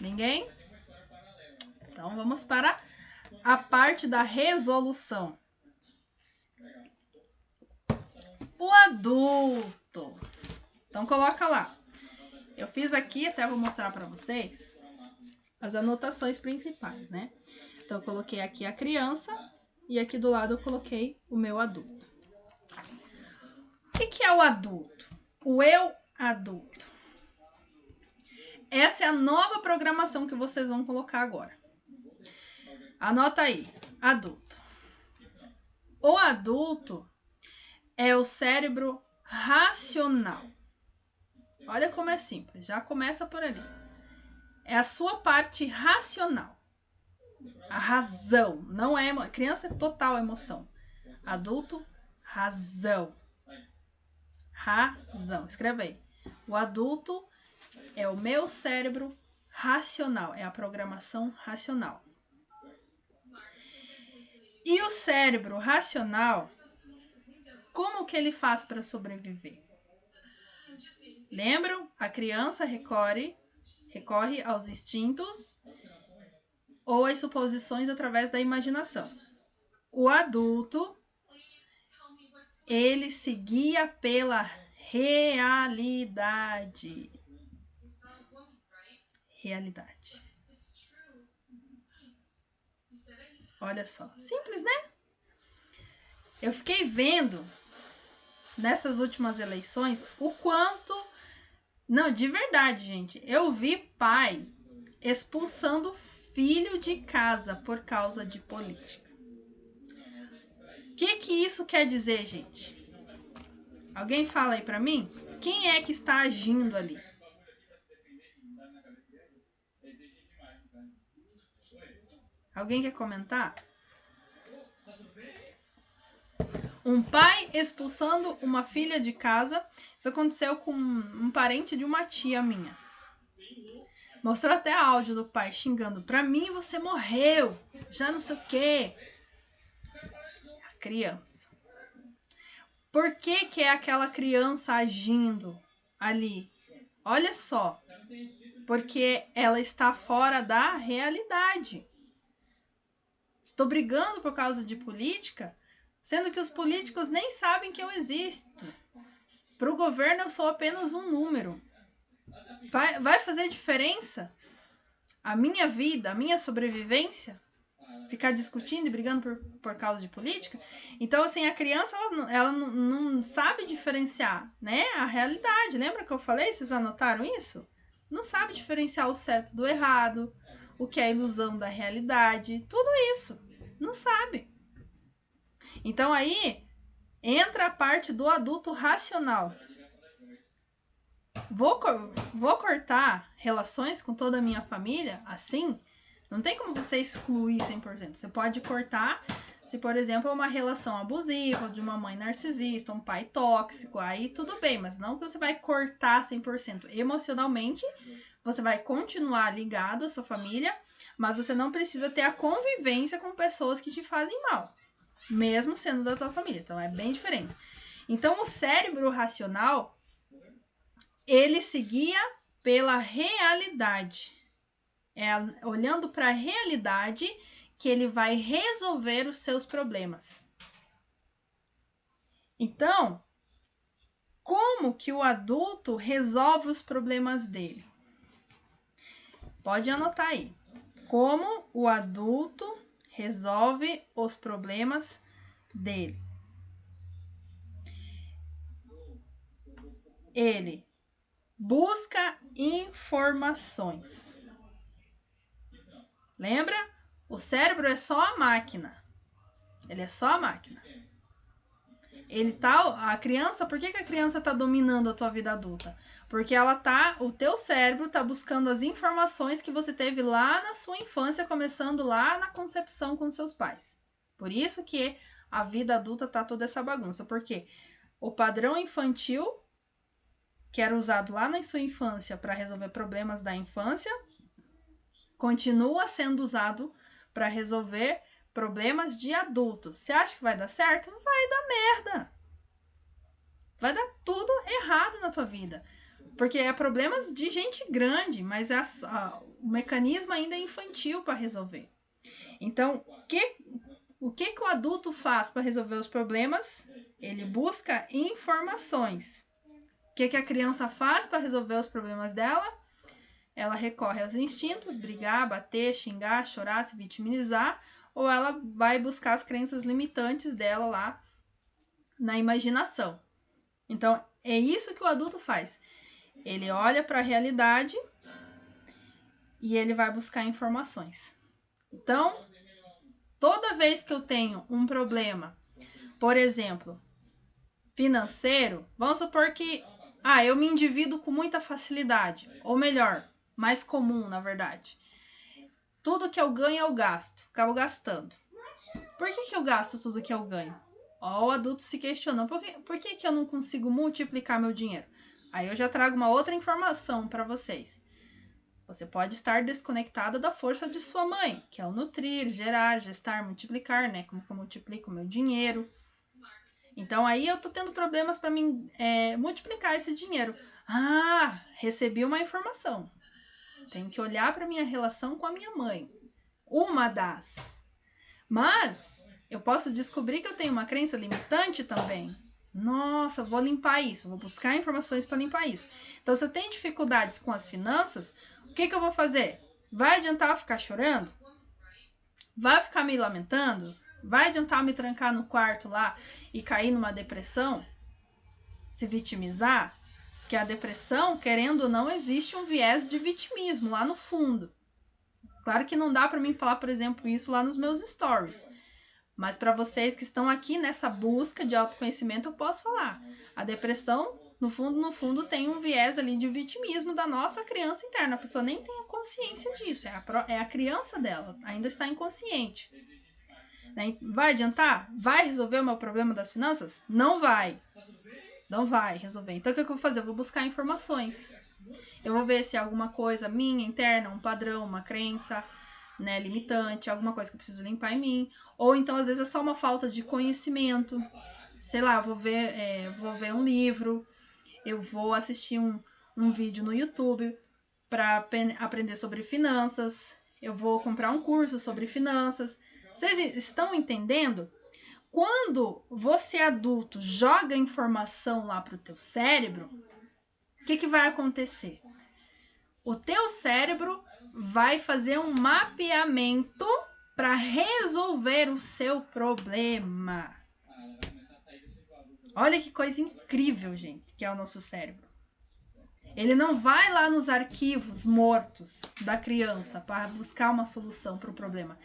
Ninguém? Então vamos para a parte da resolução. O adulto. Então coloca lá. Eu fiz aqui, até vou mostrar para vocês, as anotações principais, né? Então eu coloquei aqui a criança e aqui do lado eu coloquei o meu adulto. O que é o adulto? O eu adulto. Essa é a nova programação que vocês vão colocar agora. Anota aí, adulto. O adulto é o cérebro racional. Olha como é simples, já começa por ali. É a sua parte racional. A razão, não é emoção. Criança é total emoção. Adulto, razão. Razão, escreve aí. O adulto é o meu cérebro racional, é a programação racional. E o cérebro racional, como que ele faz para sobreviver? Lembram? A criança recorre aos instintos ou às suposições através da imaginação. O adulto, ele se guia pela realidade. Realidade. Olha só, simples, né? eu fiquei vendo nessas últimas eleições o quanto... Não, de verdade, gente. Eu vi pai expulsando filho de casa por causa de política. O que isso quer dizer, gente? Alguém fala aí pra mim? Quem é que está agindo ali? Alguém quer comentar? Um pai expulsando uma filha de casa. Isso aconteceu com um parente de uma tia minha. Mostrou até áudio do pai xingando. Pra mim você morreu. Já não sei o quê. A criança. Por que é aquela criança agindo ali? Olha só. Porque ela está fora da realidade. Estou brigando por causa de política, sendo que os políticos nem sabem que eu existo. Para o governo eu sou apenas um número. Vai fazer diferença? A minha vida, a minha sobrevivência? Ficar discutindo e brigando por causa de política? Então, assim, a criança, ela não sabe diferenciar, né? A realidade. Lembra que eu falei? Vocês anotaram isso? Não sabe diferenciar o certo do errado, o que é ilusão da realidade, tudo isso. Não sabe. Então, aí, entra a parte do adulto racional. Vou cortar relações com toda a minha família assim? Não tem como você excluir 100%. Você pode cortar se, por exemplo, é uma relação abusiva, de uma mãe narcisista, um pai tóxico, aí tudo bem, mas não que você vai cortar 100%. Emocionalmente, você vai continuar ligado à sua família, mas você não precisa ter a convivência com pessoas que te fazem mal, mesmo sendo da tua família. Então, é bem diferente. Então, o cérebro racional, ele se guia pela realidade. É olhando para a realidade que ele vai resolver os seus problemas. Então, como que o adulto resolve os problemas dele? Pode anotar aí. Como o adulto resolve os problemas dele? Ele busca informações. Lembra? O cérebro é só a máquina. Ele é só a máquina. A criança, por que a criança está dominando a tua vida adulta? Porque o teu cérebro está buscando as informações que você teve lá na sua infância, começando lá na concepção com seus pais. Por isso que a vida adulta tá toda essa bagunça. Porque o padrão infantil, que era usado lá na sua infância para resolver problemas da infância, continua sendo usado para resolver problemas de adulto. Você acha que vai dar certo? Vai dar merda. Vai dar tudo errado na tua vida. Porque é problemas de gente grande, mas o mecanismo ainda é infantil para resolver. Então, o que o adulto faz para resolver os problemas? Ele busca informações. O que a criança faz para resolver os problemas dela? Ela recorre aos instintos, brigar, bater, xingar, chorar, se vitimizar, ou ela vai buscar as crenças limitantes dela lá na imaginação. Então, é isso que o adulto faz. Ele olha para a realidade e ele vai buscar informações. Então, toda vez que eu tenho um problema, por exemplo, financeiro, vamos supor que eu me endivido com muita facilidade, ou melhor, mais comum, na verdade. Tudo que eu ganho eu gasto, acabo gastando. Por que eu gasto tudo que eu ganho? O adulto se questiona, por que eu não consigo multiplicar meu dinheiro? Aí eu já trago uma outra informação para vocês. Você pode estar desconectada da força de sua mãe, que é o nutrir, gerar, gestar, multiplicar, né? Como que eu multiplico o meu dinheiro? Então aí eu tô tendo problemas para mim multiplicar esse dinheiro. Recebi uma informação. Tenho que olhar para minha relação com a minha mãe. Uma das. Mas eu posso descobrir que eu tenho uma crença limitante também. Nossa, vou limpar isso, vou buscar informações para limpar isso. Então, se eu tenho dificuldades com as finanças, o que eu vou fazer? Vai adiantar ficar chorando? Vai ficar me lamentando? Vai adiantar me trancar no quarto lá e cair numa depressão? Se vitimizar? Porque a depressão, querendo ou não, existe um viés de vitimismo lá no fundo. Claro que não dá para mim falar, por exemplo, isso lá nos meus stories. Mas para vocês que estão aqui nessa busca de autoconhecimento, eu posso falar. A depressão, no fundo, tem um viés ali de vitimismo da nossa criança interna. A pessoa nem tem a consciência disso. É a criança dela, ainda está inconsciente. Vai adiantar? Vai resolver o meu problema das finanças? Não vai. Não vai resolver. Então, o que eu vou fazer? Eu vou buscar informações. Eu vou ver se é alguma coisa minha, interna, um padrão, uma crença, né, limitante, alguma coisa que eu preciso limpar em mim. Ou então, às vezes, é só uma falta de conhecimento. Sei lá, vou ver um livro, eu vou assistir um vídeo no YouTube para aprender sobre finanças, eu vou comprar um curso sobre finanças. Vocês estão entendendo? Quando você adulto joga informação lá pro teu cérebro, o que vai acontecer? O teu cérebro vai fazer um mapeamento para resolver o seu problema. Olha que coisa incrível, gente, que é o nosso cérebro. Ele não vai lá nos arquivos mortos da criança para buscar uma solução para o problema.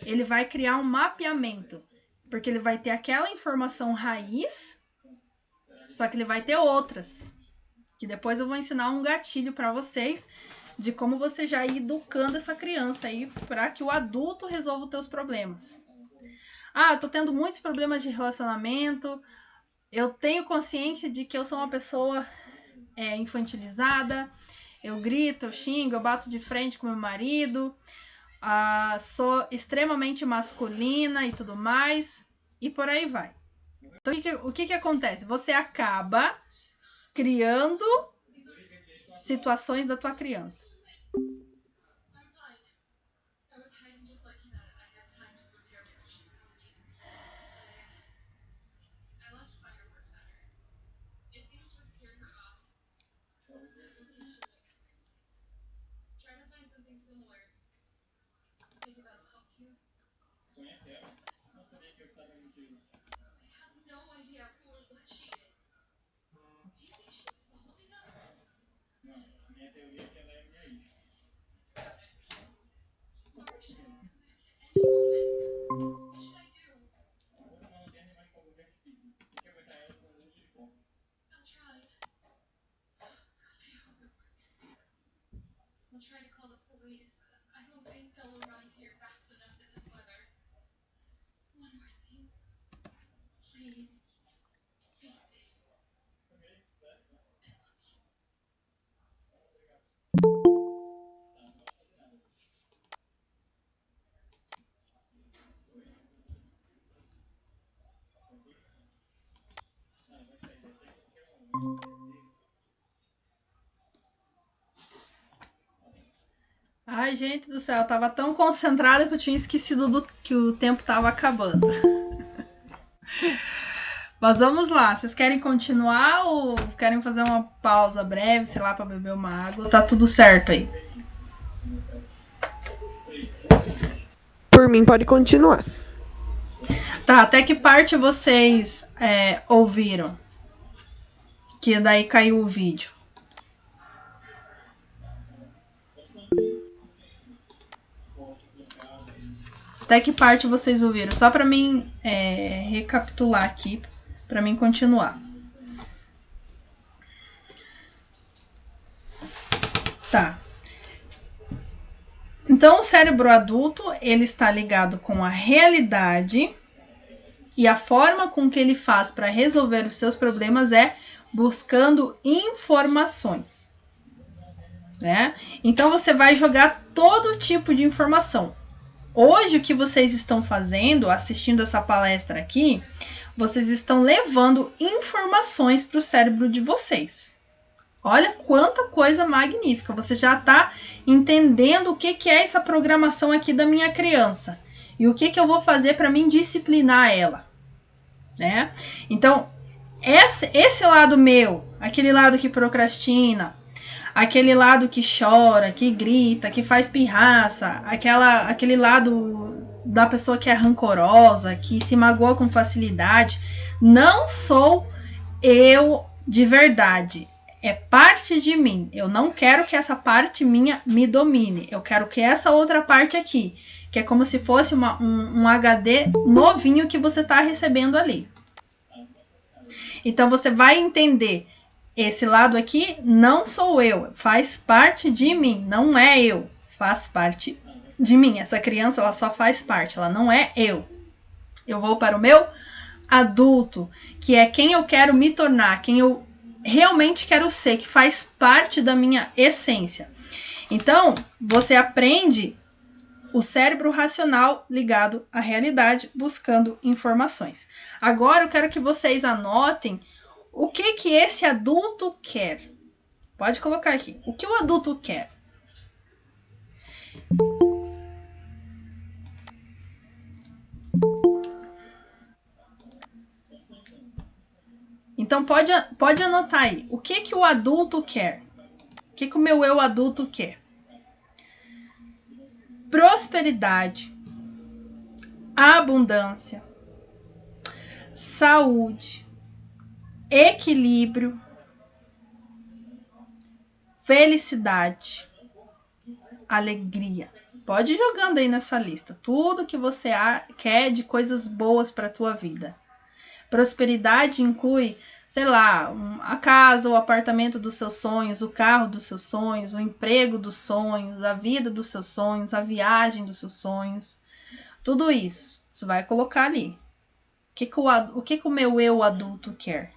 Ele vai criar um mapeamento, porque ele vai ter aquela informação raiz, só que ele vai ter outras, que depois eu vou ensinar um gatilho para vocês de como você já ir educando essa criança aí para que o adulto resolva os teus problemas. Ah, eu tô tendo muitos problemas de relacionamento, eu tenho consciência de que eu sou uma pessoa infantilizada, eu grito, eu xingo, eu bato de frente com meu marido, sou extremamente masculina e tudo mais, e por aí vai. Então, o que acontece? Você acaba criando situações da tua criança. Ai, gente do céu, eu tava tão concentrada que eu tinha esquecido que o tempo tava acabando. Mas vamos lá, vocês querem continuar ou querem fazer uma pausa breve, sei lá, pra beber uma água? Tá tudo certo aí. Por mim, pode continuar. Tá, até que parte vocês ouviram? Que daí caiu o vídeo. Até que parte vocês ouviram? Só pra mim recapitular aqui, pra mim continuar. Tá. Então, o cérebro adulto, ele está ligado com a realidade e a forma com que ele faz para resolver os seus problemas é buscando informações, né? Então, você vai jogar todo tipo de informação. Hoje, o que vocês estão fazendo, assistindo essa palestra aqui, vocês estão levando informações para o cérebro de vocês. Olha quanta coisa magnífica. Você já está entendendo o que é essa programação aqui da minha criança. E o que eu vou fazer para mim disciplinar ela. Né? Então, esse lado meu, aquele lado que procrastina, aquele lado que chora, que grita, que faz pirraça, aquele lado da pessoa que é rancorosa, que se magoa com facilidade, não sou eu de verdade. É parte de mim. Eu não quero que essa parte minha me domine. Eu quero que essa outra parte aqui, que é como se fosse um HD novinho que você está recebendo ali. Então você vai entender, esse lado aqui não sou eu, faz parte de mim, não é eu, faz parte de mim. Essa criança, ela só faz parte, ela não é eu. Eu vou para o meu adulto, que é quem eu quero me tornar, quem eu realmente quero ser, que faz parte da minha essência. Então, você aprende o cérebro racional ligado à realidade, buscando informações. Agora eu quero que vocês anotem o que esse adulto quer. Pode colocar aqui. O que o adulto quer? Então pode anotar aí. O que o adulto quer? O que o meu eu adulto quer? Prosperidade, abundância, saúde, equilíbrio, felicidade, alegria. Pode ir jogando aí nessa lista tudo que você quer de coisas boas para a tua vida. Prosperidade inclui, sei lá, a casa, o apartamento dos seus sonhos, o carro dos seus sonhos, o emprego dos sonhos, a vida dos seus sonhos, a viagem dos seus sonhos. Tudo isso você vai colocar ali. O que o meu eu adulto quer?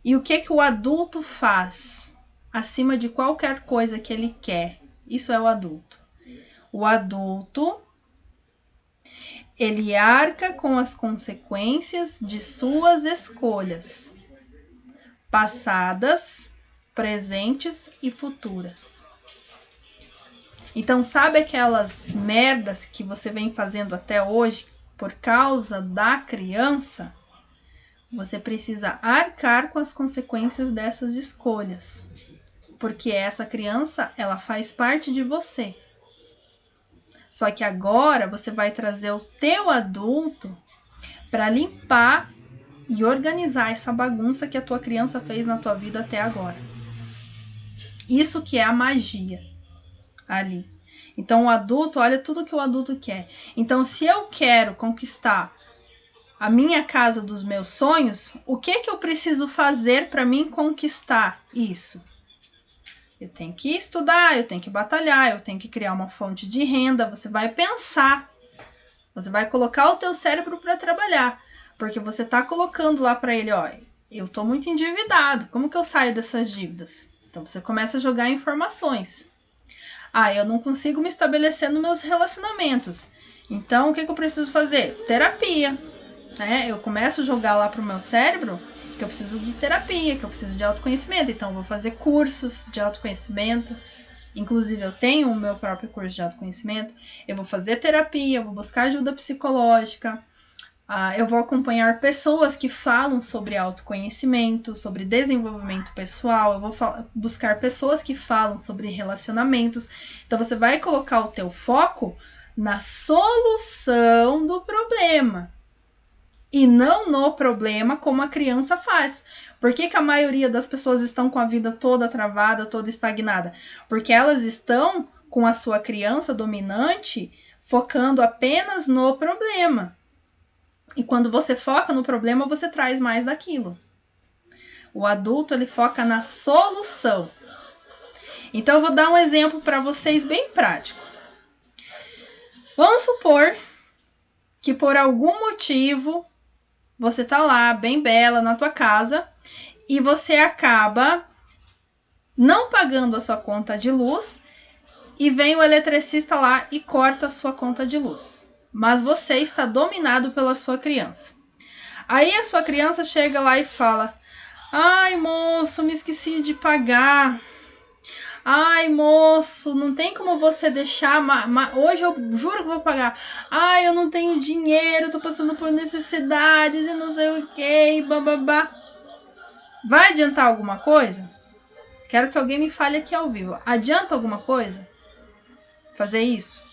E o que o adulto faz acima de qualquer coisa que ele quer? Isso é o adulto. O adulto, ele arca com as consequências de suas escolhas, passadas, presentes e futuras. Então, sabe aquelas merdas que você vem fazendo até hoje por causa da criança? Você precisa arcar com as consequências dessas escolhas, porque essa criança, ela faz parte de você. Só que agora você vai trazer o teu adulto para limpar e organizar essa bagunça que a tua criança fez na tua vida até agora. Isso que é a magia ali. Então o adulto, olha tudo que o adulto quer. Então se eu quero conquistar a minha casa dos meus sonhos, o que eu preciso fazer para mim conquistar isso? Eu tenho que estudar, eu tenho que batalhar, eu tenho que criar uma fonte de renda. Você vai pensar, você vai colocar o teu cérebro para trabalhar, porque você está colocando lá para ele, ó, eu estou muito endividado, como que eu saio dessas dívidas? Então você começa a jogar informações. Eu não consigo me estabelecer nos meus relacionamentos. Então o que eu preciso fazer? Terapia. Eu começo a jogar lá pro meu cérebro que eu preciso de terapia, que eu preciso de autoconhecimento. Então eu vou fazer cursos de autoconhecimento. Inclusive eu tenho o meu próprio curso de autoconhecimento. Eu vou fazer terapia, eu vou buscar ajuda psicológica. Eu vou acompanhar pessoas que falam sobre autoconhecimento, sobre desenvolvimento pessoal. Eu vou buscar pessoas que falam sobre relacionamentos. Então você vai colocar o teu foco na solução do problema e não no problema como a criança faz. Por que a maioria das pessoas estão com a vida toda travada, toda estagnada? Porque elas estão com a sua criança dominante focando apenas no problema. E quando você foca no problema, você traz mais daquilo. O adulto, ele foca na solução. Então, eu vou dar um exemplo para vocês bem prático. Vamos supor que por algum motivo você tá lá, bem bela, na tua casa, e você acaba não pagando a sua conta de luz, e vem o eletricista lá e corta a sua conta de luz. Mas você está dominado pela sua criança. Aí a sua criança chega lá e fala: ai, moço, me esqueci de pagar. Ai, moço, não tem como você deixar, hoje eu juro que vou pagar. Ai, eu não tenho dinheiro, tô passando por necessidades e não sei o que, bababá. Vai adiantar alguma coisa? Quero que alguém me fale aqui ao vivo. Adianta alguma coisa fazer isso?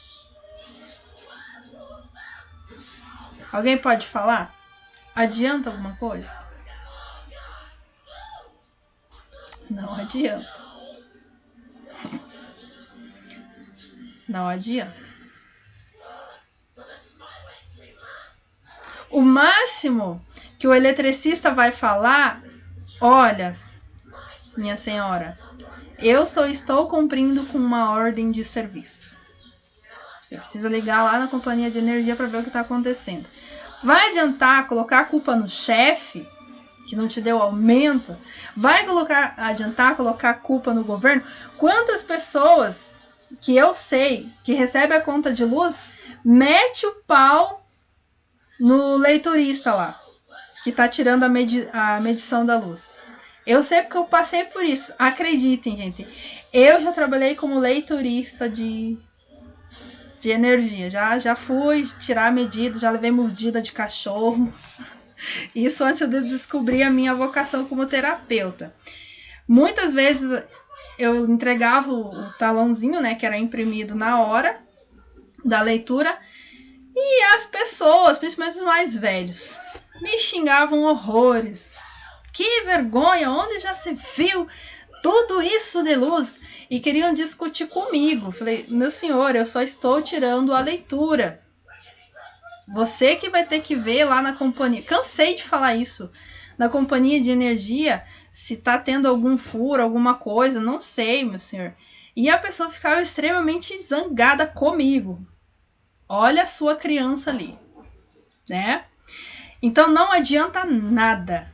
Alguém pode falar? Adianta alguma coisa? Não adianta. Não adianta. O máximo que o eletricista vai falar, olha, minha senhora, eu só estou cumprindo com uma ordem de serviço. Você precisa ligar lá na companhia de energia para ver o que está acontecendo. Vai adiantar colocar a culpa no chefe, que não te deu aumento? Vai adiantar colocar a culpa no governo? Quantas pessoas que eu sei que recebem a conta de luz mete o pau no leiturista lá, que tá tirando a medição da luz? Eu sei porque eu passei por isso. Acreditem, gente. Eu já trabalhei como leiturista de energia. Já fui tirar a medida, já levei mordida de cachorro. Isso antes de descobrir a minha vocação como terapeuta. Muitas vezes eu entregava o talãozinho, né, que era imprimido na hora da leitura, e as pessoas, principalmente os mais velhos, me xingavam horrores. Que vergonha, onde já se viu tudo isso de luz? E queriam discutir comigo. Falei, meu senhor, eu só estou tirando a leitura. Você que vai ter que ver lá na companhia. Cansei de falar isso. Na companhia de energia, se tá tendo algum furo, alguma coisa, não sei, meu senhor. E a pessoa ficava extremamente zangada comigo. Olha a sua criança ali, né? Então não adianta nada.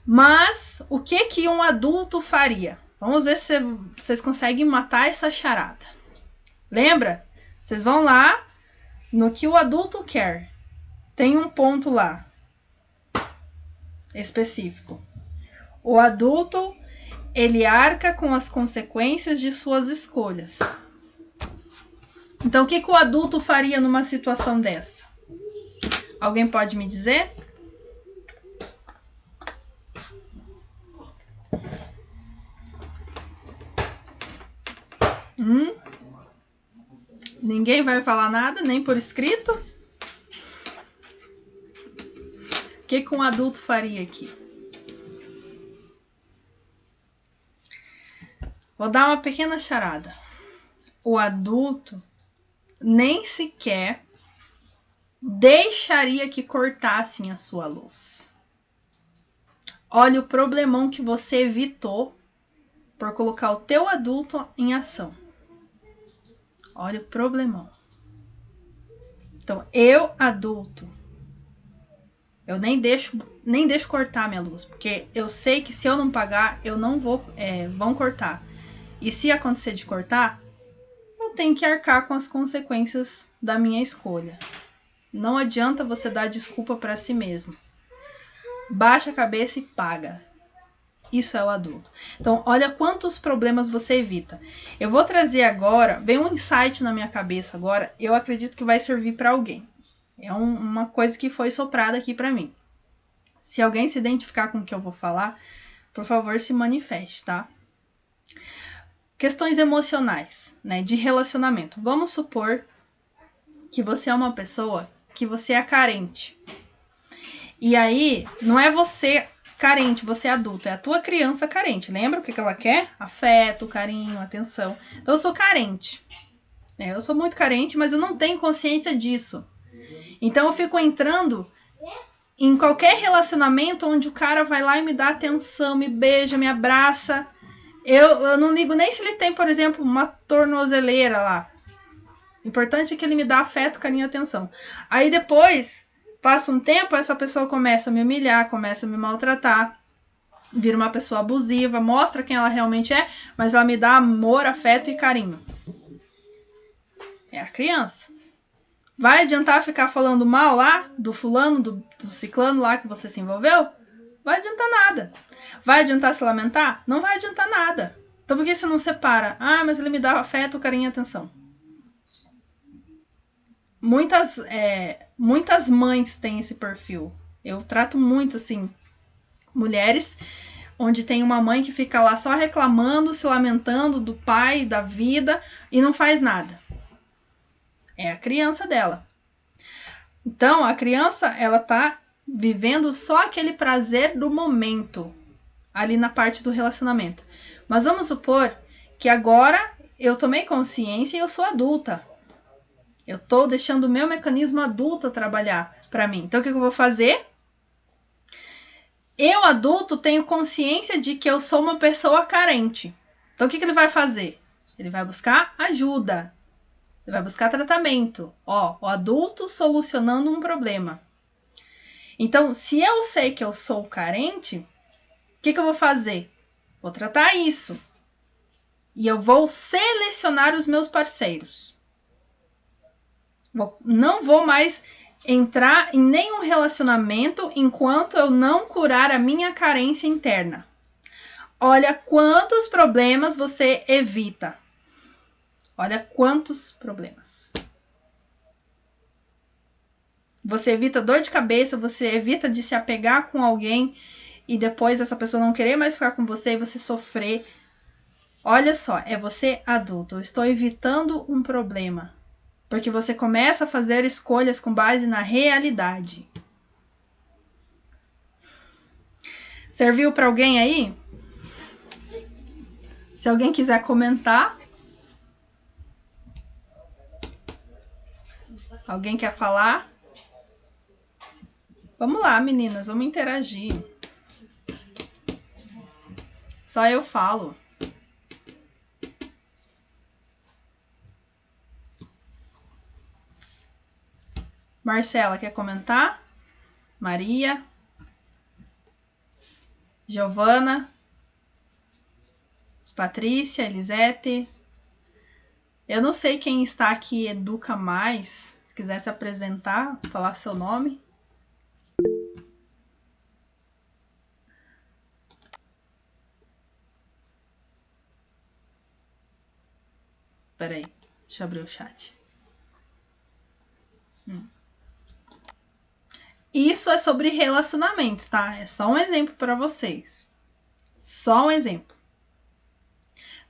Mas o que um adulto faria? Vamos ver se vocês conseguem matar essa charada. Lembra? Vocês vão lá no que o adulto quer. Tem um ponto lá específico. O adulto, ele arca com as consequências de suas escolhas. Então, o que o adulto faria numa situação dessa? Alguém pode me dizer? Ninguém vai falar nada, nem por escrito? O que um adulto faria aqui? Vou dar uma pequena charada. O adulto nem sequer deixaria que cortassem a sua luz. Olha o problemão que você evitou por colocar o teu adulto em ação. Olha o problemão. Então, eu, adulto, eu nem deixo cortar minha luz, porque eu sei que se eu não pagar, eu não vão cortar. E se acontecer de cortar, eu tenho que arcar com as consequências da minha escolha. Não adianta você dar desculpa para si mesmo. Baixa a cabeça e paga. Isso é o adulto. Então, olha quantos problemas você evita. Eu vou trazer agora, vem um insight na minha cabeça agora, eu acredito que vai servir para alguém. É uma coisa que foi soprada aqui para mim. Se alguém se identificar com o que eu vou falar, por favor, se manifeste, tá? Questões emocionais, né, de relacionamento. Vamos supor que você é uma pessoa que você é carente. E aí, não é você carente, você é adulto, é a tua criança carente. Lembra o que ela quer? Afeto, carinho, atenção. Então, eu sou carente. Eu sou muito carente, mas eu não tenho consciência disso. Então, eu fico entrando em qualquer relacionamento onde o cara vai lá e me dá atenção, me beija, me abraça. Eu não ligo nem se ele tem, por exemplo, uma tornozeleira lá. O importante é que ele me dá afeto, carinho e atenção. Aí depois, passa um tempo, essa pessoa começa a me humilhar, começa a me maltratar, vira uma pessoa abusiva, mostra quem ela realmente é, mas ela me dá amor, afeto e carinho. É a criança. Vai adiantar ficar falando mal lá do fulano, do ciclano lá que você se envolveu? Vai adiantar nada. Vai adiantar se lamentar? Não vai adiantar nada. Então por que você não separa? Ah, mas ele me dá afeto, carinho e atenção. Muitas mães têm esse perfil. Eu trato muito, assim, mulheres onde tem uma mãe que fica lá só reclamando, se lamentando do pai, da vida e não faz nada. É a criança dela. Então, a criança, ela tá vivendo só aquele prazer do momento, ali na parte do relacionamento. Mas vamos supor que agora eu tomei consciência e eu sou adulta. Eu tô deixando o meu mecanismo adulto trabalhar para mim. Então, o que eu vou fazer? Eu, adulto, tenho consciência de que eu sou uma pessoa carente. Então, o que ele vai fazer? Ele vai buscar ajuda. Ele vai buscar tratamento. Ó, o adulto solucionando um problema. Então, se eu sei que eu sou carente, o que eu vou fazer? Vou tratar isso. E eu vou selecionar os meus parceiros. Não vou mais entrar em nenhum relacionamento enquanto eu não curar a minha carência interna. Olha quantos problemas você evita. Olha quantos problemas. Você evita dor de cabeça, você evita de se apegar com alguém e depois essa pessoa não querer mais ficar com você e você sofrer. Olha só, é você adulto. Eu estou evitando um problema. Porque você começa a fazer escolhas com base na realidade. Serviu para alguém aí? Se alguém quiser comentar. Alguém quer falar? Vamos lá, meninas, vamos interagir. Só eu falo. Marcela, quer comentar? Maria? Giovana? Patrícia? Elisete? Eu não sei quem está aqui educa mais. Se quiser se apresentar, falar seu nome. Peraí, deixa eu abrir o chat. Isso é sobre relacionamento, tá? É só um exemplo para vocês. Só um exemplo.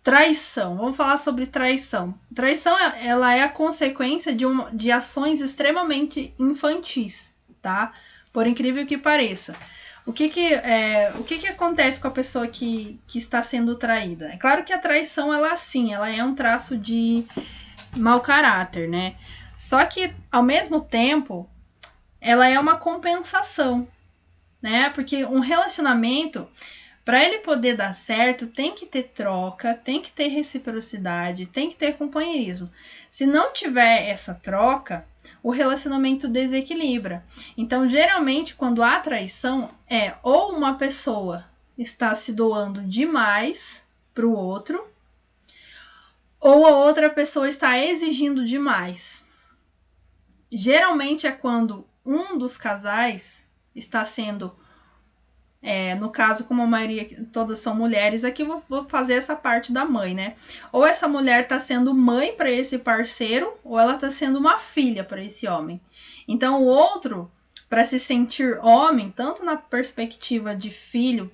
Traição. Vamos falar sobre traição. Traição, ela é a consequência de ações extremamente infantis, tá? Por incrível que pareça. O que acontece com a pessoa que está sendo traída? É claro que a traição, ela é um traço de mau caráter, né? Só que, ao mesmo tempo, ela é uma compensação, né? Porque um relacionamento, para ele poder dar certo, tem que ter troca, tem que ter reciprocidade, tem que ter companheirismo. Se não tiver essa troca, o relacionamento desequilibra. Então, geralmente, quando há traição, ou uma pessoa está se doando demais para o outro, ou a outra pessoa está exigindo demais. Geralmente é quando um dos casais está sendo, no caso, como a maioria, todas são mulheres, aqui eu vou fazer essa parte da mãe, né? Ou essa mulher está sendo mãe para esse parceiro, ou ela está sendo uma filha para esse homem. Então, o outro, para se sentir homem, tanto na perspectiva de filho,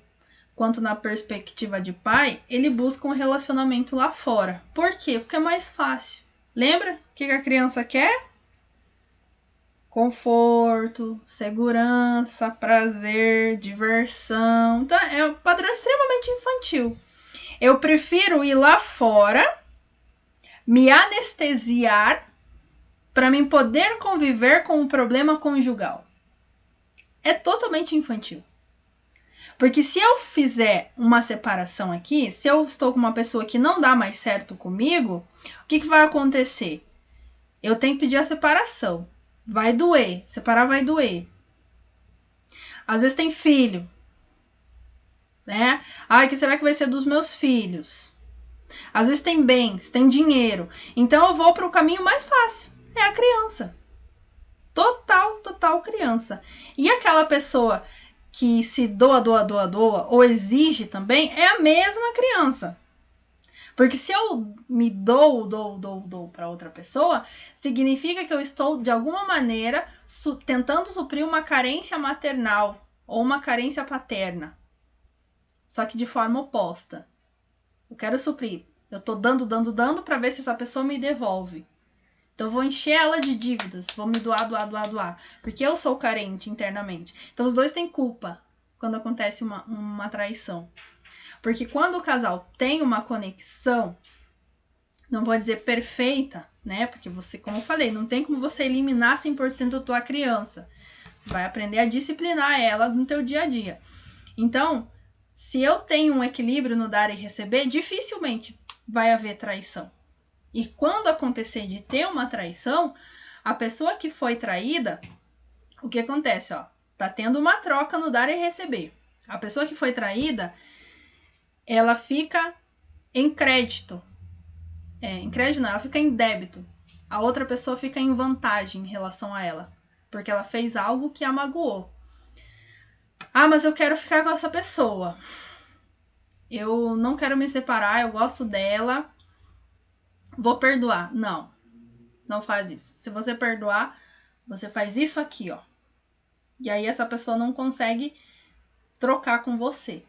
quanto na perspectiva de pai, ele busca um relacionamento lá fora. Por quê? Porque é mais fácil. Lembra o que a criança quer? Conforto, segurança, prazer, diversão. Então, é um padrão extremamente infantil. Eu prefiro ir lá fora, me anestesiar, para mim poder conviver com o problema conjugal. É totalmente infantil. Porque se eu fizer uma separação aqui, se eu estou com uma pessoa que não dá mais certo comigo, o que vai acontecer? Eu tenho que pedir a separação. Vai doer. Separar vai doer. Às vezes tem filho. Né? Ai, que será que vai ser dos meus filhos? Às vezes tem bens, tem dinheiro. Então eu vou para o caminho mais fácil. É a criança. Total criança. E aquela pessoa que se doa, ou exige também, é a mesma criança. Porque se eu me dou para outra pessoa, significa que eu estou, de alguma maneira, tentando suprir uma carência maternal ou uma carência paterna. Só que de forma oposta. Eu quero suprir. Eu estou dando para ver se essa pessoa me devolve. Então, eu vou encher ela de dívidas, vou me doar, porque eu sou carente internamente. Então, os dois têm culpa quando acontece uma traição. Porque quando o casal tem uma conexão, não vou dizer perfeita, né? Porque você, como eu falei, não tem como você eliminar 100% da tua criança. Você vai aprender a disciplinar ela no teu dia a dia. Então, se eu tenho um equilíbrio no dar e receber, dificilmente vai haver traição. E quando acontecer de ter uma traição, a pessoa que foi traída, o que acontece? Ó, tá tendo uma troca no dar e receber. A pessoa que foi traída, ela fica em crédito. Em crédito não, ela fica em débito. A outra pessoa fica em vantagem em relação a ela, porque ela fez algo que a magoou. Ah, mas eu quero ficar com essa pessoa. Eu não quero me separar, eu gosto dela. Vou perdoar. Não, não faz isso. Se você perdoar, você faz isso aqui, ó. E aí essa pessoa não consegue trocar com você.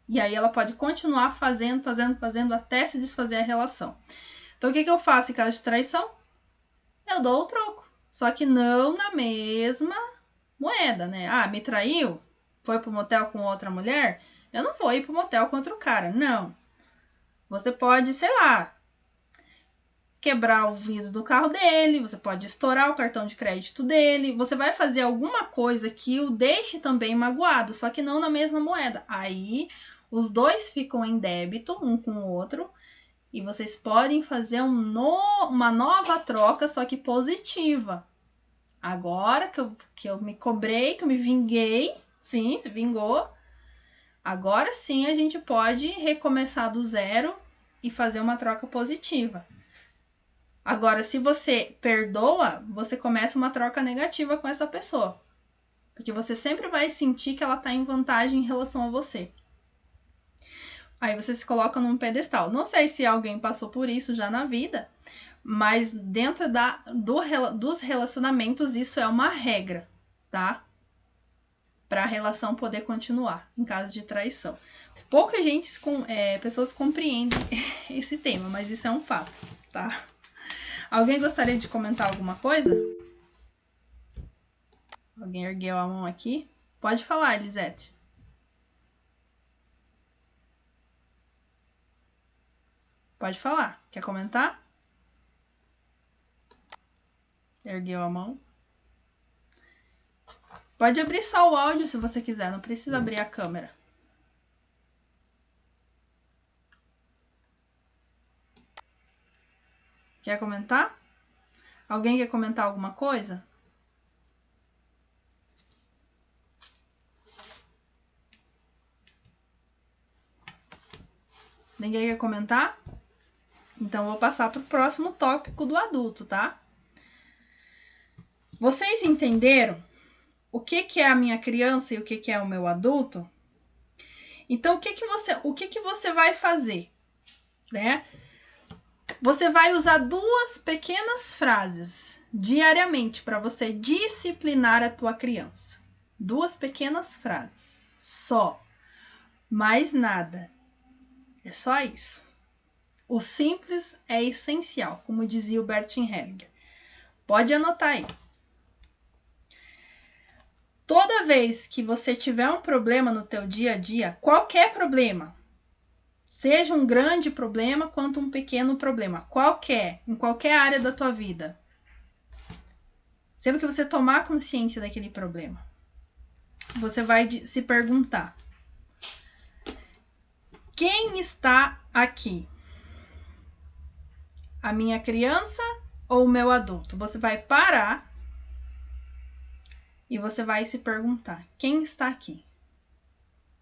E aí ela pode continuar fazendo até se desfazer a relação. Então o que eu faço em caso de traição? Eu dou o troco. Só que não na mesma moeda, né? Ah, me traiu? Foi pro motel com outra mulher? Eu não vou ir pro motel com outro cara, não. Você pode, sei lá, quebrar o vidro do carro dele, você pode estourar o cartão de crédito dele, você vai fazer alguma coisa que o deixe também magoado, só que não na mesma moeda. Aí os dois ficam em débito um com o outro e vocês podem fazer uma nova troca, só que positiva. Agora que eu me cobrei, que eu me vinguei, sim, se vingou, agora sim a gente pode recomeçar do zero e fazer uma troca positiva. Agora, se você perdoa, você começa uma troca negativa com essa pessoa. Porque você sempre vai sentir que ela está em vantagem em relação a você. Aí você se coloca num pedestal. Não sei se alguém passou por isso já na vida, mas dentro dos relacionamentos isso é uma regra, tá? Para a relação poder continuar em caso de traição. Pouca gente, pessoas compreendem esse tema, mas isso é um fato, tá? Alguém gostaria de comentar alguma coisa? Alguém ergueu a mão aqui? Pode falar, Elisete. Pode falar. Quer comentar? Ergueu a mão. Pode abrir só o áudio se você quiser, não precisa abrir a câmera. Quer comentar? Alguém quer comentar alguma coisa? Ninguém quer comentar? Então, eu vou passar para o próximo tópico do adulto, tá? Vocês entenderam o que é a minha criança e o que é o meu adulto? Então, o que você vai fazer, né? Você vai usar 2 pequenas frases diariamente para você disciplinar a tua criança. 2 pequenas frases, só. Mais nada. É só isso. O simples é essencial, como dizia o Bertin Hellinger. Pode anotar aí. Toda vez que você tiver um problema no teu dia a dia, qualquer problema, seja um grande problema quanto um pequeno problema, em qualquer área da tua vida, sempre que você tomar consciência daquele problema, você vai se perguntar: quem está aqui? A minha criança ou o meu adulto? Você vai parar e você vai se perguntar: quem está aqui?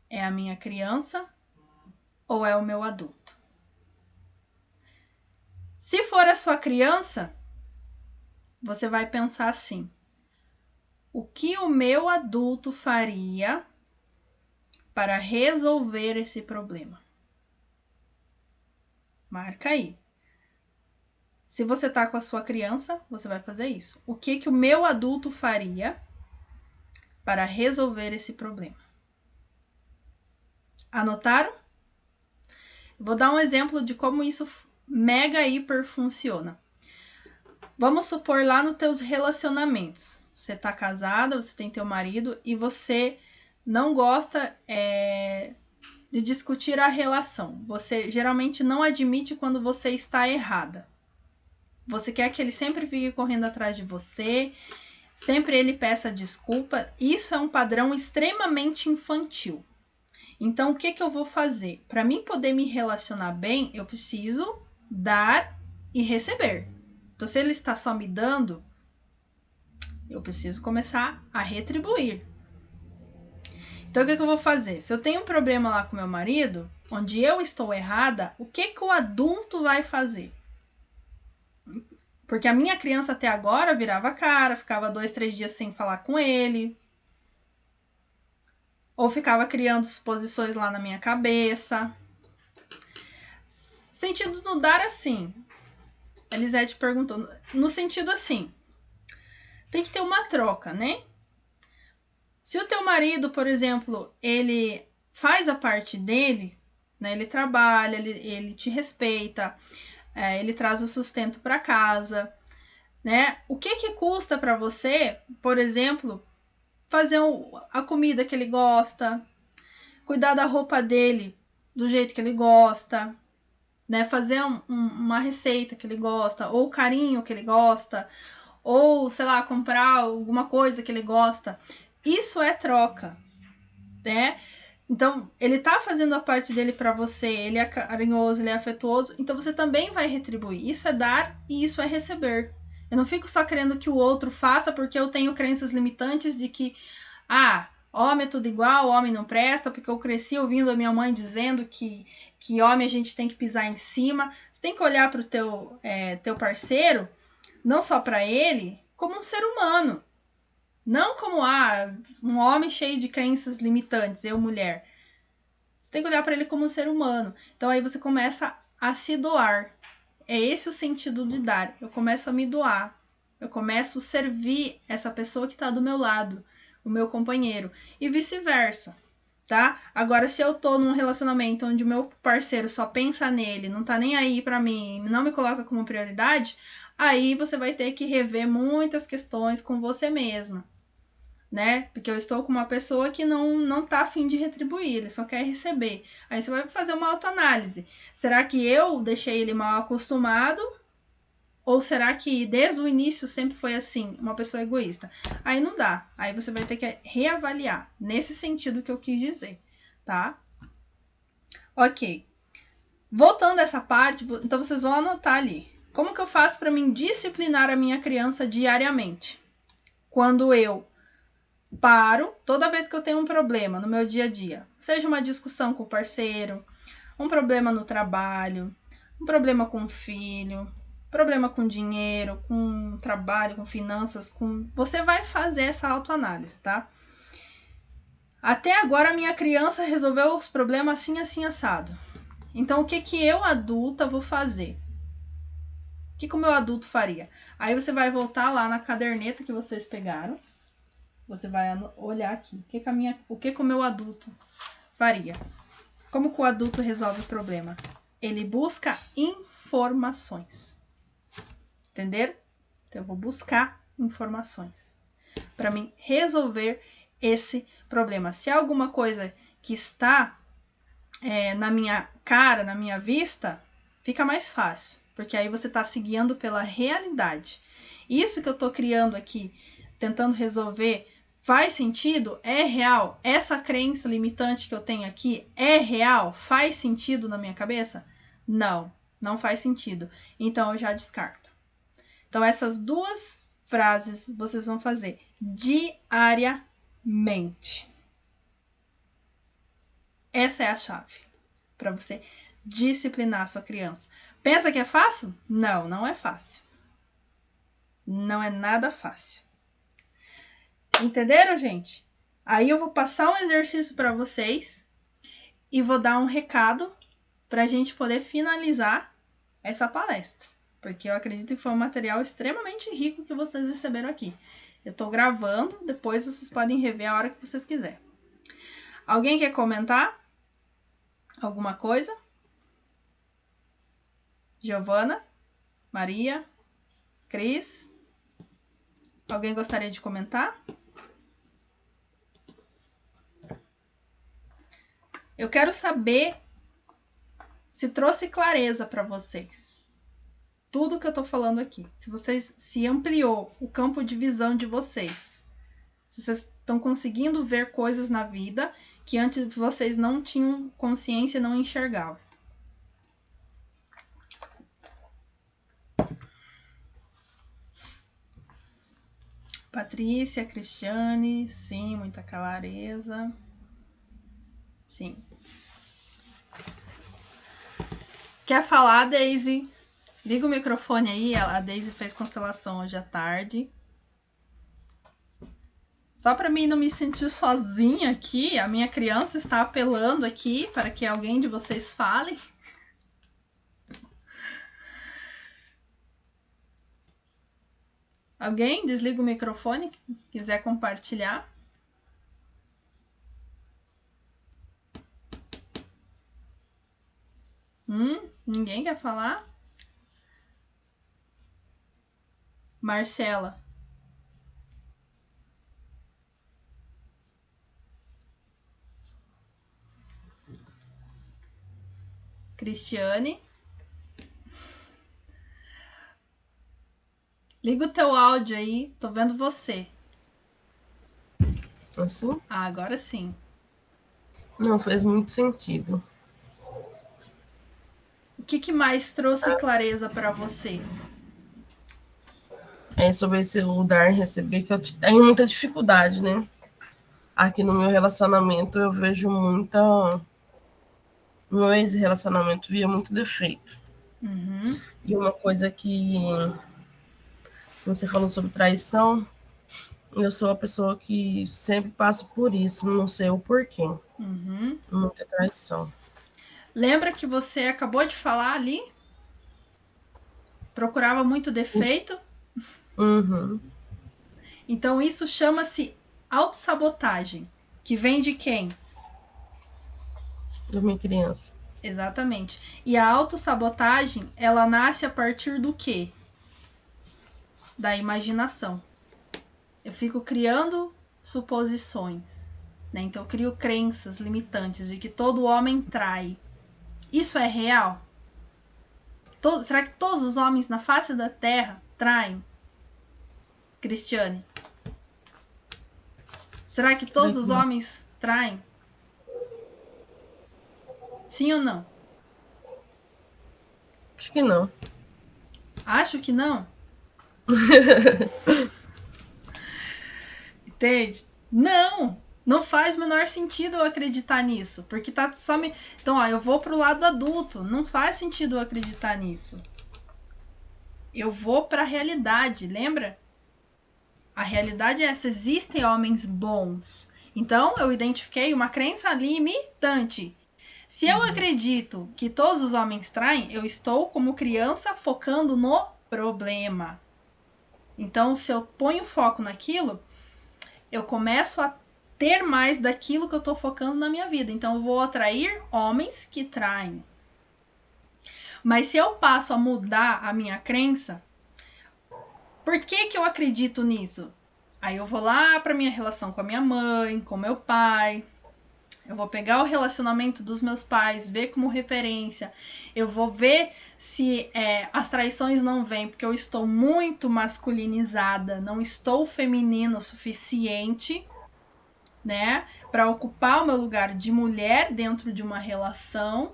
É a minha criança ou é o meu adulto? Se for a sua criança, você vai pensar assim: o que o meu adulto faria para resolver esse problema? Marca aí. Se você tá com a sua criança, você vai fazer isso. O que o meu adulto faria para resolver esse problema? Anotaram? Vou dar um exemplo de como isso mega hiper funciona. Vamos supor lá nos teus relacionamentos. Você tá casada, você tem teu marido e você não gosta de discutir a relação. Você geralmente não admite quando você está errada. Você quer que ele sempre fique correndo atrás de você, sempre ele peça desculpa. Isso é um padrão extremamente infantil. Então, o que eu vou fazer? Para mim poder me relacionar bem, eu preciso dar e receber. Então, se ele está só me dando, eu preciso começar a retribuir. Então, o que eu vou fazer? Se eu tenho um problema lá com meu marido, onde eu estou errada, o que o adulto vai fazer? Porque a minha criança até agora virava a cara, ficava 2, 3 dias sem falar com ele. Ou ficava criando suposições lá na minha cabeça. Sentido do dar assim. A Elisete perguntou. No sentido assim. Tem que ter uma troca, né? Se o teu marido, por exemplo, ele faz a parte dele, né? Ele trabalha, ele te respeita, ele traz o sustento para casa, né? O que custa para você, por exemplo, fazer a comida que ele gosta, cuidar da roupa dele do jeito que ele gosta, né? Fazer uma receita que ele gosta, ou o carinho que ele gosta, ou, sei lá, comprar alguma coisa que ele gosta. Isso é troca, né? Então, ele tá fazendo a parte dele para você, ele é carinhoso, ele é afetuoso, então você também vai retribuir. Isso é dar e isso é receber. Eu não fico só querendo que o outro faça porque eu tenho crenças limitantes de que, homem é tudo igual, homem não presta, porque eu cresci ouvindo a minha mãe dizendo que homem a gente tem que pisar em cima. Você tem que olhar para o teu parceiro, não só para ele, como um ser humano. Não como, um homem cheio de crenças limitantes, eu, mulher. Você tem que olhar para ele como um ser humano. Então, aí você começa a se doar. É esse o sentido de dar. Eu começo a me doar. Eu começo a servir essa pessoa que está do meu lado, o meu companheiro. E vice-versa, tá? Agora, se eu tô num relacionamento onde o meu parceiro só pensa nele, não tá nem aí para mim, não me coloca como prioridade, aí você vai ter que rever muitas questões com você mesma. Né? Porque eu estou com uma pessoa que não tá afim de retribuir, ele só quer receber. Aí você vai fazer uma autoanálise. Será que eu deixei ele mal acostumado? Ou será que desde o início sempre foi assim, uma pessoa egoísta? Aí não dá. Aí você vai ter que reavaliar, nesse sentido que eu quis dizer, tá? Ok. Voltando a essa parte, então vocês vão anotar ali. Como que eu faço para mim disciplinar a minha criança diariamente? Quando eu paro, toda vez que eu tenho um problema no meu dia a dia, seja uma discussão com o parceiro, um problema no trabalho, um problema com o filho, problema com dinheiro, com trabalho, com finanças, você vai fazer essa autoanálise, tá? Até agora a minha criança resolveu os problemas assim, assim, assado. Então, o que eu, adulta, vou fazer? O que o meu adulto faria? Aí você vai voltar lá na caderneta que vocês pegaram. Você vai olhar aqui. O que o meu adulto faria? Como que o adulto resolve o problema? Ele busca informações. Entenderam? Então, eu vou buscar informações para mim resolver esse problema. Se há alguma coisa que está na minha cara, na minha vista, fica mais fácil. Porque aí você está se guiando pela realidade. Isso que eu estou criando aqui, tentando resolver, faz sentido? É real? Essa crença limitante que eu tenho aqui é real? Faz sentido na minha cabeça? Não, não faz sentido. Então, eu já descarto. Então, essas duas frases vocês vão fazer diariamente. Essa é a chave para você disciplinar a sua criança. Pensa que é fácil? Não, não é fácil. Não é nada fácil. Entenderam, gente? Aí eu vou passar um exercício para vocês e vou dar um recado para a gente poder finalizar essa palestra. Porque eu acredito que foi um material extremamente rico que vocês receberam aqui. Eu estou gravando, depois vocês podem rever a hora que vocês quiserem. Alguém quer comentar? Alguma coisa? Giovana? Maria? Cris? Alguém gostaria de comentar? Eu quero saber se trouxe clareza para vocês. Tudo que eu tô falando aqui. Se ampliou o campo de visão de vocês. Se vocês estão conseguindo ver coisas na vida que antes vocês não tinham consciência e não enxergavam. Patrícia, Cristiane, sim, muita clareza. Sim. Quer falar, Daisy? Liga o microfone aí, a Daisy fez constelação hoje à tarde. Só para mim não me sentir sozinha aqui, a minha criança está apelando aqui para que alguém de vocês fale. Alguém desliga o microfone, quiser compartilhar. Ninguém quer falar? Marcela. Cristiane. Liga o teu áudio aí, tô vendo você. Assim? Ah, agora sim. Não fez muito sentido. O que mais trouxe clareza para você? É sobre esse o dar e receber, que eu tenho muita dificuldade, né? Aqui no meu relacionamento eu vejo muita... No meu ex-relacionamento via muito defeito. Uhum. E uma coisa que você falou sobre traição, eu sou a pessoa que sempre passo por isso, não sei o porquê. Uhum. Muita traição. Lembra que você acabou de falar ali? Procurava muito defeito? Uhum. Então isso chama-se autossabotagem, que vem de quem? Da minha criança. Exatamente. E a autossabotagem, ela nasce a partir do quê? Da imaginação. Eu fico criando suposições, né? Então eu crio crenças limitantes de que todo homem trai. Isso é real? Será que todos os homens na face da Terra traem? Cristiane? Será que todos os homens traem? Sim ou não? Acho que não. Acho que não. Entende? Não! Não faz o menor sentido eu acreditar nisso. Porque tá só me. Então, ó, eu vou pro lado adulto. Não faz sentido eu acreditar nisso. Eu vou pra realidade, lembra? A realidade é essa: existem homens bons. Então, eu identifiquei uma crença limitante. Se eu acredito que todos os homens traem, eu estou como criança focando no problema. Então, se eu ponho foco naquilo, eu começo a ter mais daquilo que eu estou focando na minha vida. Então, eu vou atrair homens que traem. Mas se eu passo a mudar a minha crença, por que eu acredito nisso? Aí eu vou lá para minha relação com a minha mãe, com meu pai. Eu vou pegar o relacionamento dos meus pais, ver como referência. Eu vou ver se as traições não vêm porque eu estou muito masculinizada, não estou feminina o suficiente, né, para ocupar o meu lugar de mulher dentro de uma relação.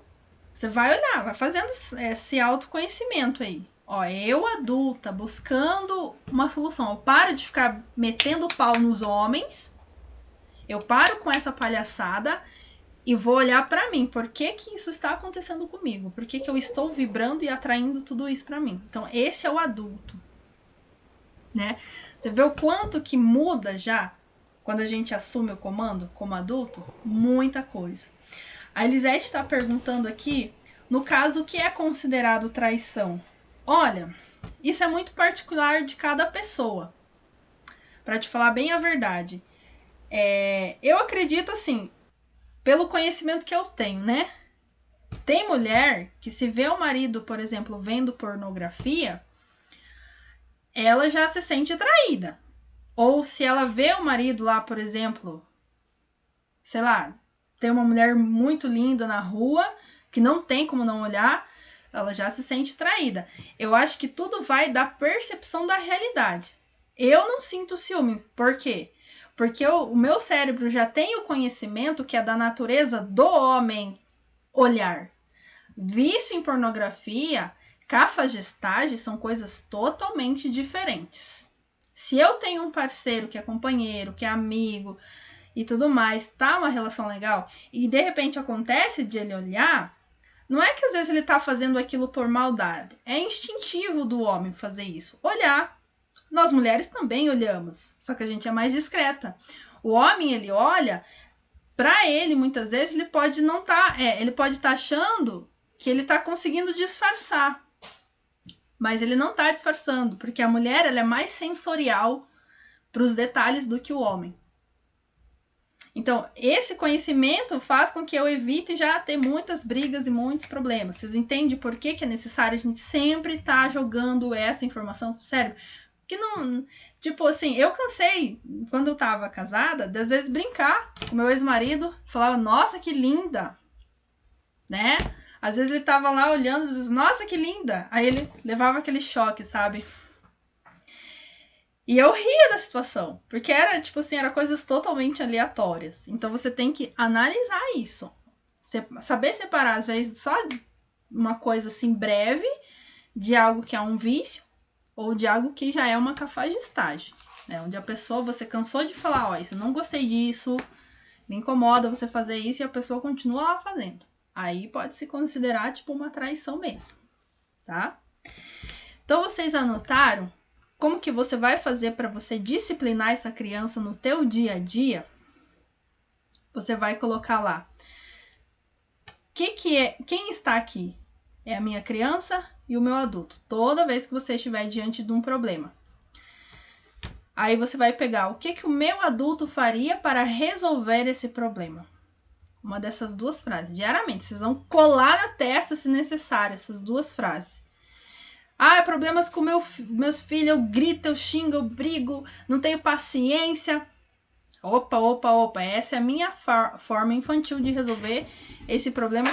Você vai olhar, vai fazendo esse autoconhecimento aí. Ó, eu adulta, buscando uma solução. Eu paro de ficar metendo pau nos homens. Eu paro com essa palhaçada e vou olhar pra mim. Por que isso está acontecendo comigo? Por que eu estou vibrando e atraindo tudo isso pra mim? Então, esse é o adulto, né? Você vê o quanto que muda já quando a gente assume o comando como adulto? Muita coisa. A Elisete está perguntando aqui, no caso, o que é considerado traição? Olha, isso é muito particular de cada pessoa. Para te falar bem a verdade. Eu acredito assim, pelo conhecimento que eu tenho, né? Tem mulher que se vê o marido, por exemplo, vendo pornografia, ela já se sente traída. Ou se ela vê o marido lá, por exemplo, sei lá, tem uma mulher muito linda na rua, que não tem como não olhar, ela já se sente traída. Eu acho que tudo vai da percepção da realidade. Eu não sinto ciúme. Por quê? Porque o meu cérebro já tem o conhecimento que é da natureza do homem olhar. Vício em pornografia, cafagestagem são coisas totalmente diferentes. Se eu tenho um parceiro que é companheiro, que é amigo e tudo mais, tá uma relação legal, e de repente acontece de ele olhar, não é que às vezes ele tá fazendo aquilo por maldade. É instintivo do homem fazer isso. Olhar. Nós mulheres também olhamos, só que a gente é mais discreta. O homem, ele olha, pra ele, muitas vezes, ele pode não tá, ele pode estar achando que ele tá conseguindo disfarçar. Mas ele não tá disfarçando, porque a mulher, ela é mais sensorial pros detalhes do que o homem. Então, esse conhecimento faz com que eu evite já ter muitas brigas e muitos problemas. Vocês entendem por que é necessário a gente sempre estar jogando essa informação pro cérebro? Que não... Tipo assim, eu cansei, quando eu tava casada, das vezes brincar com meu ex-marido. Falava, nossa, que linda! Né? Às vezes ele tava lá olhando, nossa, que linda! Aí ele levava aquele choque, sabe? E eu ria da situação, porque era, tipo assim, era coisas totalmente aleatórias. Então você tem que analisar isso. Saber separar, às vezes, só uma coisa assim breve de algo que é um vício ou de algo que já é uma cafagestagem, né? Onde a pessoa, você cansou de falar, ó, isso, não gostei disso, me incomoda você fazer isso, e a pessoa continua lá fazendo. Aí pode se considerar, tipo, uma traição mesmo, tá? Então, vocês anotaram como que você vai fazer para você disciplinar essa criança no teu dia a dia? Você vai colocar lá. Quem está aqui? É a minha criança e o meu adulto. Toda vez que você estiver diante de um problema. Aí você vai pegar o que o meu adulto faria para resolver esse problema. Uma dessas duas frases. Diariamente. Vocês vão colar na testa, se necessário, essas duas frases. Ah, problemas com meus filhos, eu grito, eu xingo, eu brigo, não tenho paciência. Opa, essa é a minha forma infantil de resolver esse problema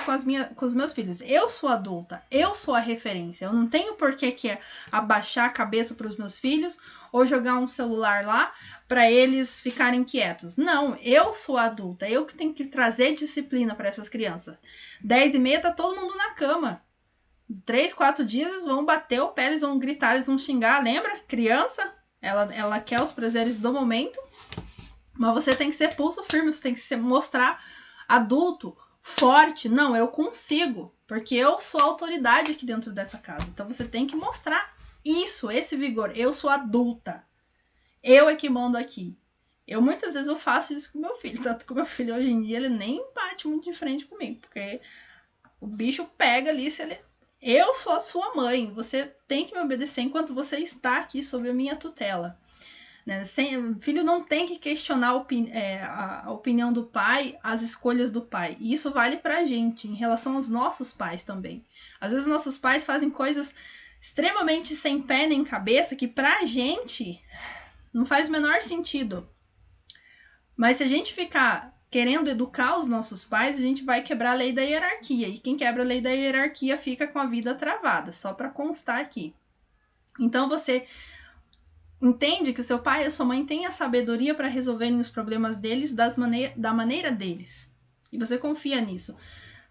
com os meus filhos. Eu sou adulta, eu sou a referência, eu não tenho por que abaixar a cabeça para os meus filhos ou jogar um celular lá para eles ficarem quietos. Não, eu sou adulta, eu que tenho que trazer disciplina para essas crianças. 10h30 tá todo mundo na cama. 3, 4 dias eles vão bater o pé, eles vão gritar, eles vão xingar, lembra? Criança, ela quer os prazeres do momento, mas você tem que ser pulso firme, você tem que mostrar adulto, forte. Não, eu consigo, porque eu sou a autoridade aqui dentro dessa casa. Então você tem que mostrar isso, esse vigor. Eu sou adulta, eu é que mando aqui. Muitas vezes eu faço isso com meu filho, tanto que o meu filho hoje em dia ele nem bate muito de frente comigo, porque o bicho pega ali se ele... Eu sou a sua mãe, você tem que me obedecer enquanto você está aqui sob a minha tutela. Né? Filho não tem que questionar a opinião do pai, as escolhas do pai. E isso vale pra gente, em relação aos nossos pais também. Às vezes nossos pais fazem coisas extremamente sem pé nem cabeça, que pra gente não faz o menor sentido. Mas se a gente ficar querendo educar os nossos pais, a gente vai quebrar a lei da hierarquia. E quem quebra a lei da hierarquia fica com a vida travada, só para constar aqui. Então você entende que o seu pai e a sua mãe têm a sabedoria para resolverem os problemas deles da maneira deles. E você confia nisso.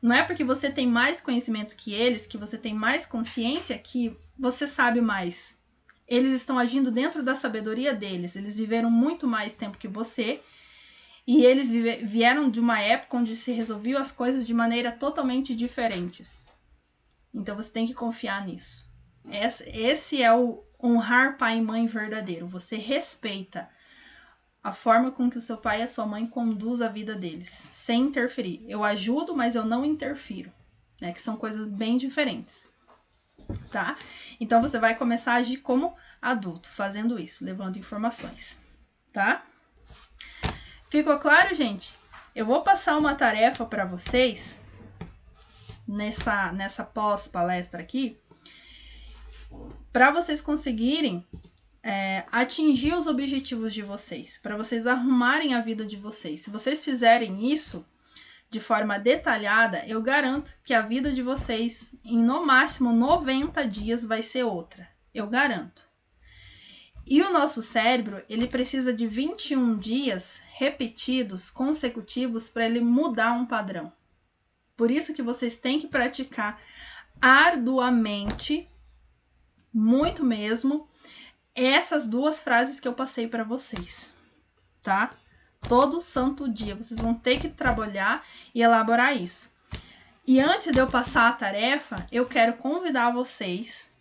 Não é porque você tem mais conhecimento que eles, que você tem mais consciência, que você sabe mais. Eles estão agindo dentro da sabedoria deles. Eles viveram muito mais tempo que você. E eles vieram de uma época onde se resolviam as coisas de maneira totalmente diferentes. Então você tem que confiar nisso. Esse é o honrar pai e mãe verdadeiro. Você respeita a forma com que o seu pai e a sua mãe conduzem a vida deles, sem interferir. Eu ajudo, mas eu não interfiro, né? Que são coisas bem diferentes, tá? Então você vai começar a agir como adulto, fazendo isso, levando informações, tá? Ficou claro, gente? Eu vou passar uma tarefa para vocês nessa pós-palestra aqui, para vocês conseguirem atingir os objetivos de vocês, para vocês arrumarem a vida de vocês. Se vocês fizerem isso de forma detalhada, eu garanto que a vida de vocês, em no máximo 90 dias, vai ser outra. Eu garanto. E o nosso cérebro, ele precisa de 21 dias repetidos, consecutivos, para ele mudar um padrão. Por isso que vocês têm que praticar arduamente, muito mesmo, essas duas frases que eu passei para vocês, tá? Todo santo dia, vocês vão ter que trabalhar e elaborar isso. E antes de eu passar a tarefa, eu quero convidar vocês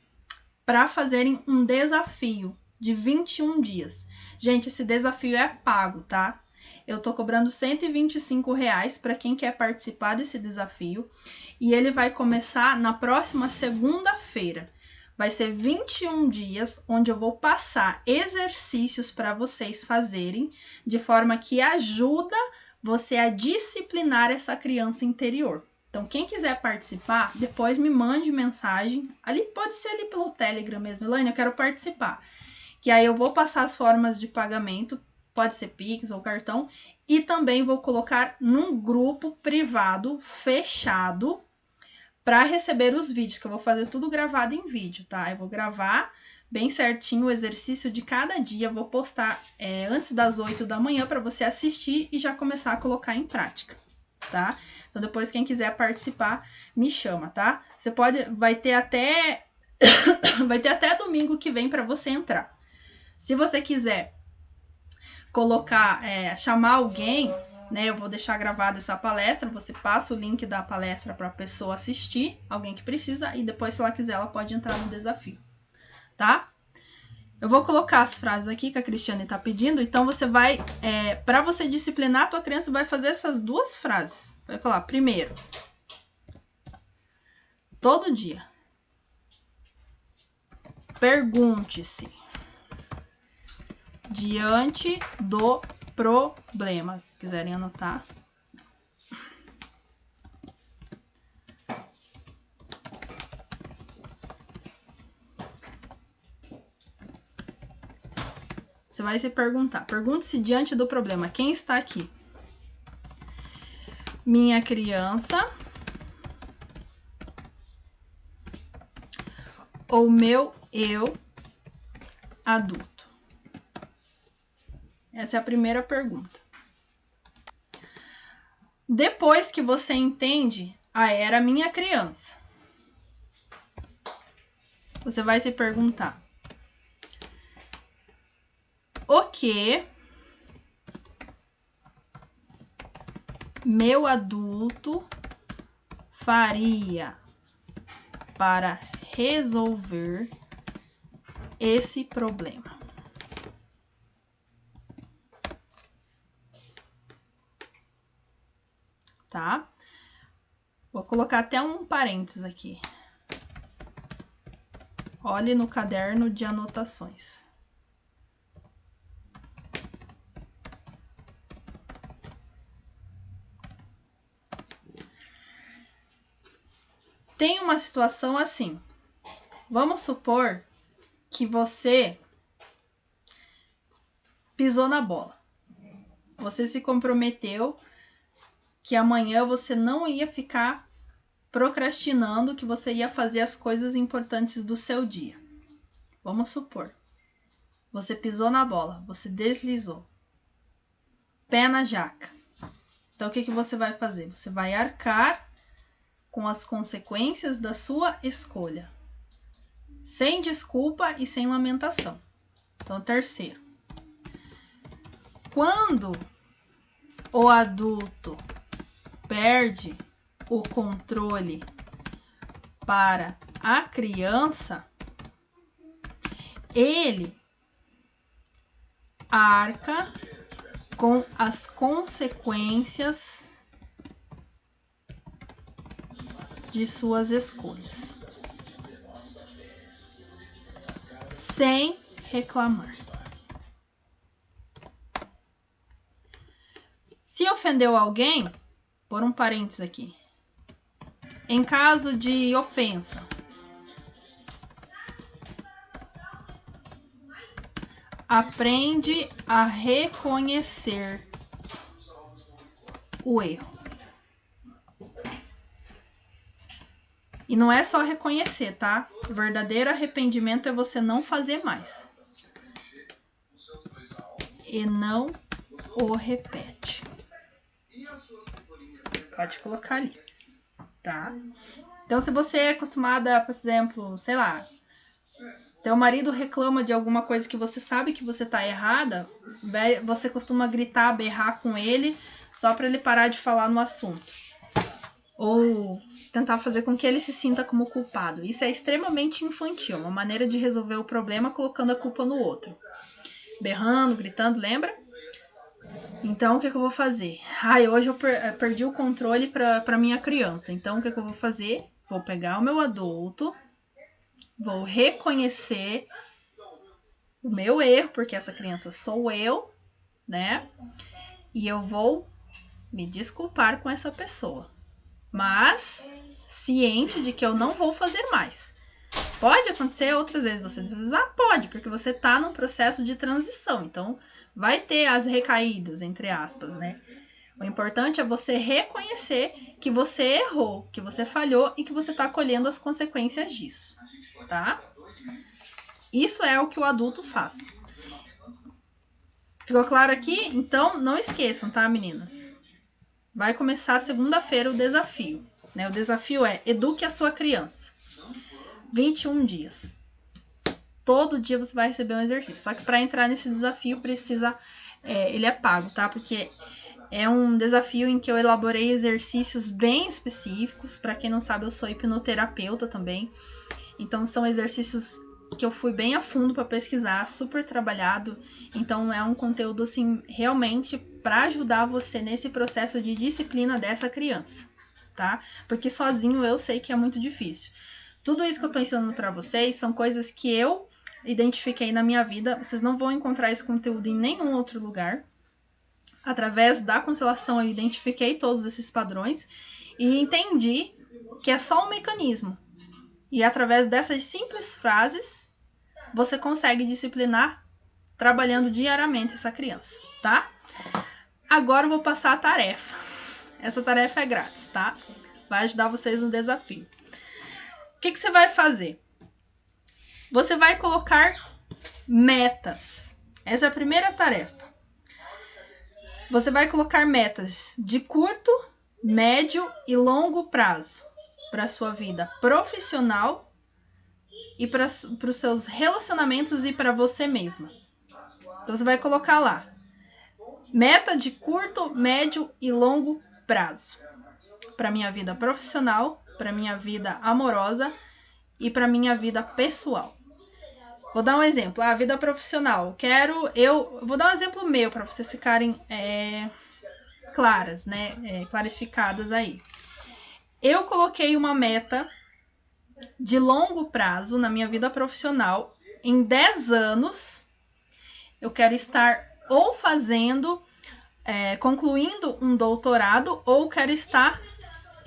para fazerem um desafio de 21 dias. Gente, esse desafio é pago, tá? Eu tô cobrando R$125 para quem quer participar desse desafio. E ele vai começar na próxima segunda-feira. Vai ser 21 dias, onde eu vou passar exercícios para vocês fazerem, de forma que ajuda você a disciplinar essa criança interior. Então, quem quiser participar, depois me mande mensagem. Ali pode ser ali pelo Telegram mesmo. Elaine, eu quero participar. Que aí eu vou passar as formas de pagamento, pode ser Pix ou cartão, e também vou colocar num grupo privado, fechado, para receber os vídeos, que eu vou fazer tudo gravado em vídeo, tá? Eu vou gravar bem certinho o exercício de cada dia, vou postar antes das 8 da manhã para você assistir e já começar a colocar em prática, tá? Então depois quem quiser participar, me chama, tá? Você vai ter até domingo que vem para você entrar. Se você quiser colocar, chamar alguém, né? Eu vou deixar gravada essa palestra, você passa o link da palestra para a pessoa assistir, alguém que precisa, e depois, se ela quiser, ela pode entrar no desafio, tá? Eu vou colocar as frases aqui que a Cristiane tá pedindo, então você vai, para você disciplinar a tua criança, vai fazer essas duas frases. Vai falar, primeiro, todo dia, pergunte-se, diante do problema. Quiserem anotar. Você vai se perguntar. Pergunte-se diante do problema. Quem está aqui? Minha criança ou meu eu adulto? Essa é a primeira pergunta. Depois que você entende, era minha criança, você vai se perguntar: o que meu adulto faria para resolver esse problema? Tá? Vou colocar até um parênteses aqui. Olhe no caderno de anotações. Tem uma situação assim. Vamos supor que você pisou na bola. Você se comprometeu que amanhã você não ia ficar procrastinando, que você ia fazer as coisas importantes do seu dia. Vamos supor. Você pisou na bola, você deslizou. Pé na jaca. Então, o que você vai fazer? Você vai arcar com as consequências da sua escolha. Sem desculpa e sem lamentação. Então, terceiro. Quando o adulto perde o controle para a criança, ele arca com as consequências de suas escolhas, sem reclamar. Se ofendeu alguém, por um parênteses aqui, em caso de ofensa, aprende a reconhecer o erro. E não é só reconhecer, tá? O verdadeiro arrependimento é você não fazer mais. E não o repete. Pode colocar ali, tá? Então, se você é acostumada, por exemplo, sei lá, teu marido reclama de alguma coisa que você sabe que você tá errada, você costuma gritar, berrar com ele, só para ele parar de falar no assunto. Ou tentar fazer com que ele se sinta como culpado. Isso é extremamente infantil, uma maneira de resolver o problema colocando a culpa no outro. Berrando, gritando, lembra? Então, o que eu vou fazer? Hoje eu perdi o controle para minha criança. Então, o que eu vou fazer? Vou pegar o meu adulto, vou reconhecer o meu erro, porque essa criança sou eu, né? E eu vou me desculpar com essa pessoa. Mas ciente de que eu não vou fazer mais. Pode acontecer outras vezes você deslizar? Pode, porque você tá num processo de transição. Então, vai ter as recaídas, entre aspas, né? O importante é você reconhecer que você errou, que você falhou e que você tá colhendo as consequências disso, tá? Isso é o que o adulto faz. Ficou claro aqui? Então, não esqueçam, tá, meninas? Vai começar segunda-feira o desafio, né? O desafio é eduque a sua criança. 21 dias. Todo dia você vai receber um exercício. Só que para entrar nesse desafio ele é pago, tá? Porque é um desafio em que eu elaborei exercícios bem específicos. Para quem não sabe, eu sou hipnoterapeuta também. Então são exercícios que eu fui bem a fundo para pesquisar, super trabalhado. Então é um conteúdo assim realmente para ajudar você nesse processo de disciplina dessa criança, tá? Porque sozinho eu sei que é muito difícil. Tudo isso que eu tô ensinando para vocês são coisas que eu identifiquei na minha vida. Vocês não vão encontrar esse conteúdo em nenhum outro lugar. Através da constelação eu identifiquei todos esses padrões e entendi que é só um mecanismo. E através dessas simples frases, você consegue disciplinar trabalhando diariamente essa criança, tá? Agora eu vou passar a tarefa. Essa tarefa é grátis, tá? Vai ajudar vocês no desafio. O que você vai fazer? Você vai colocar metas. Essa é a primeira tarefa. Você vai colocar metas de curto, médio e longo prazo para a sua vida profissional e para os seus relacionamentos e para você mesma. Então você vai colocar lá meta de curto, médio e longo prazo para minha vida profissional, para minha vida amorosa e para minha vida pessoal. Vou dar um exemplo. A vida profissional. Vou dar um exemplo meu para vocês ficarem claras, né? Clarificadas aí. Eu coloquei uma meta de longo prazo na minha vida profissional. Em 10 anos, eu quero estar ou concluindo um doutorado ou quero estar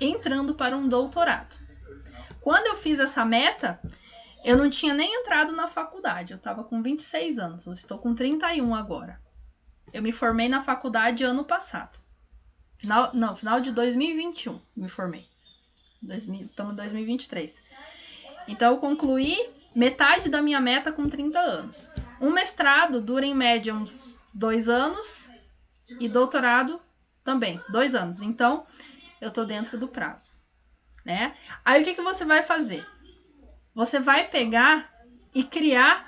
entrando para um doutorado. Quando eu fiz essa meta, eu não tinha nem entrado na faculdade. Eu estava com 26 anos. Eu estou com 31 agora. Eu me formei na faculdade ano passado. Final de 2021 me formei. Estamos em 2023. Então, eu concluí metade da minha meta com 30 anos. Um mestrado dura em média uns 2 anos. E doutorado também, 2 anos. Então, eu tô dentro do prazo, né? Aí, o que você vai fazer? Você vai pegar e criar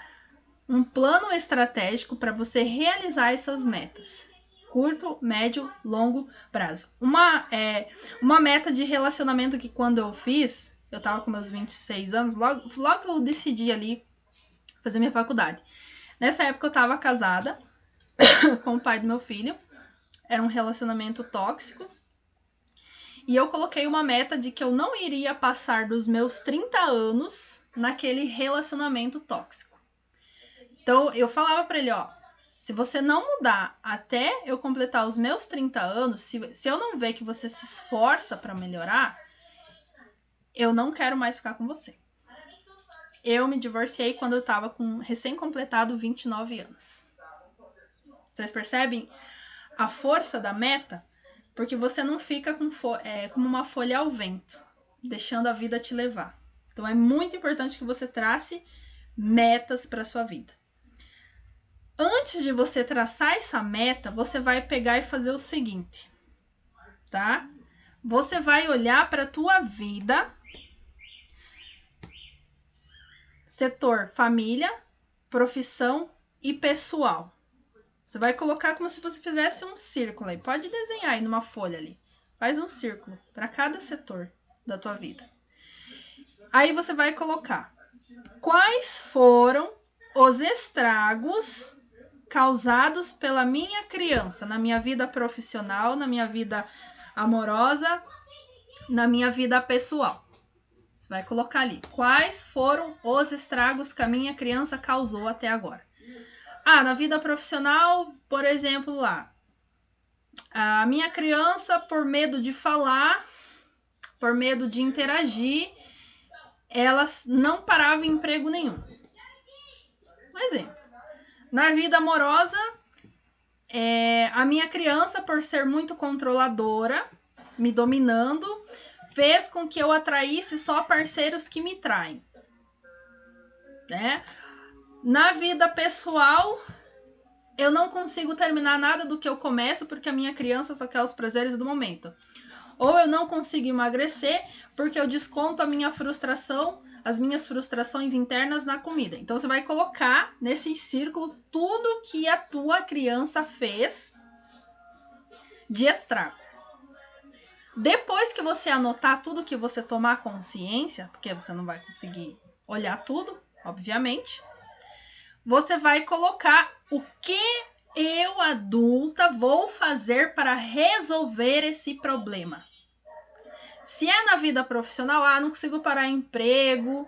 um plano estratégico para você realizar essas metas. Curto, médio, longo prazo. Uma meta de relacionamento que quando eu fiz, eu tava com meus 26 anos, logo que eu decidi ali fazer minha faculdade. Nessa época eu tava casada com o pai do meu filho. Era um relacionamento tóxico. E eu coloquei uma meta de que eu não iria passar dos meus 30 anos naquele relacionamento tóxico. Então, eu falava pra ele, se você não mudar até eu completar os meus 30 anos, se eu não ver que você se esforça pra melhorar, eu não quero mais ficar com você. Eu me divorciei quando eu tava com recém-completado 29 anos. Vocês percebem a força da meta? Porque você não fica como uma folha ao vento, deixando a vida te levar. Então, é muito importante que você trace metas para sua vida. Antes de você traçar essa meta, você vai pegar e fazer o seguinte, tá? Você vai olhar para a tua vida, setor família, profissão e pessoal. Você vai colocar como se você fizesse um círculo aí. Pode desenhar aí numa folha ali. Faz um círculo para cada setor da tua vida. Aí você vai colocar quais foram os estragos causados pela minha criança na minha vida profissional, na minha vida amorosa, na minha vida pessoal. Você vai colocar ali quais foram os estragos que a minha criança causou até agora. Na vida profissional, por exemplo, lá, a minha criança, por medo de falar, por medo de interagir, ela não parava em emprego nenhum. Um exemplo. Na vida amorosa, a minha criança, por ser muito controladora, me dominando, fez com que eu atraísse só parceiros que me traem. Né? Na vida pessoal, eu não consigo terminar nada do que eu começo porque a minha criança só quer os prazeres do momento. Ou eu não consigo emagrecer porque eu desconto a minha frustração, as minhas frustrações internas na comida. Então, você vai colocar nesse círculo tudo que a tua criança fez de estrago. Depois que você anotar tudo que você tomar consciência, porque você não vai conseguir olhar tudo, obviamente, você vai colocar o que eu, adulta, vou fazer para resolver esse problema. Se é na vida profissional, não consigo parar emprego,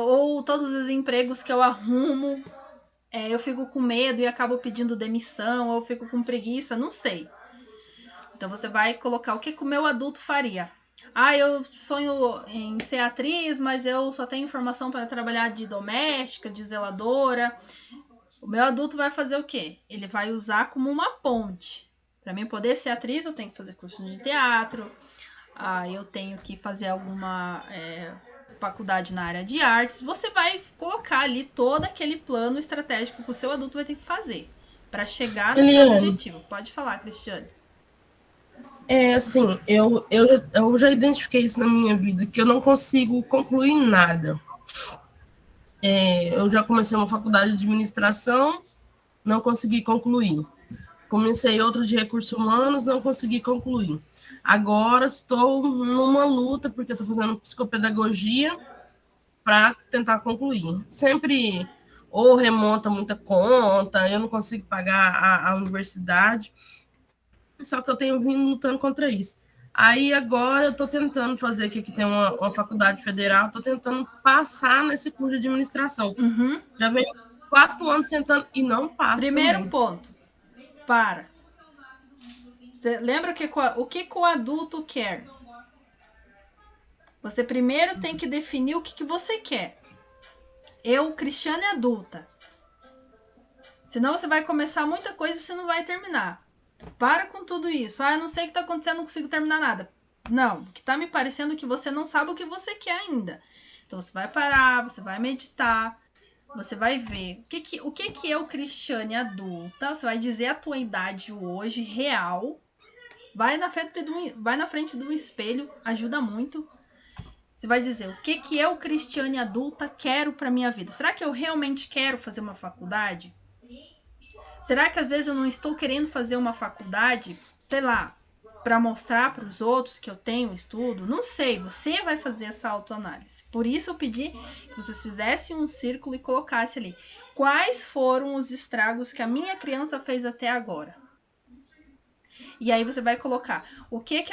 ou todos os empregos que eu arrumo, eu fico com medo e acabo pedindo demissão, ou eu fico com preguiça, não sei. Então, você vai colocar o que o meu adulto faria. Eu sonho em ser atriz, mas eu só tenho formação para trabalhar de doméstica, de zeladora. O meu adulto vai fazer o quê? Ele vai usar como uma ponte. Para mim poder ser atriz, eu tenho que fazer curso de teatro, eu tenho que fazer alguma faculdade na área de artes. Você vai colocar ali todo aquele plano estratégico que o seu adulto vai ter que fazer para chegar no seu objetivo. Pode falar, Cristiane. Assim, eu já identifiquei isso na minha vida, que eu não consigo concluir nada. Eu já comecei uma faculdade de administração, não consegui concluir. Comecei outra de recursos humanos, não consegui concluir. Agora estou numa luta, porque estou fazendo psicopedagogia para tentar concluir. Sempre ou remonta muita conta, eu não consigo pagar a universidade. Só que eu tenho vindo lutando contra isso. Aí agora eu estou tentando fazer, que aqui tem uma faculdade federal, estou tentando passar nesse curso de administração. Uhum. Já venho 4 anos tentando e não passo. Primeiro também. ponto, para. Você lembra o que o adulto quer? Você primeiro tem que definir o que você quer. Eu, Cristiane, adulta. Senão você vai começar muita coisa e você não vai terminar. Para com tudo isso. Eu não sei o que está acontecendo, não consigo terminar nada. Não, o que está me parecendo é que você não sabe o que você quer ainda. Então você vai parar, você vai meditar, você vai ver o que eu, Cristiane, adulta, você vai dizer a tua idade hoje, real. Vai na frente do espelho, ajuda muito. Você vai dizer o que eu, Cristiane, adulta, quero para minha vida. Será que eu realmente quero fazer uma faculdade? Será que às vezes eu não estou querendo fazer uma faculdade, sei lá, para mostrar para os outros que eu tenho estudo? Não sei, você vai fazer essa autoanálise. Por isso eu pedi que vocês fizessem um círculo e colocassem ali. Quais foram os estragos que a minha criança fez até agora? E aí você vai colocar o que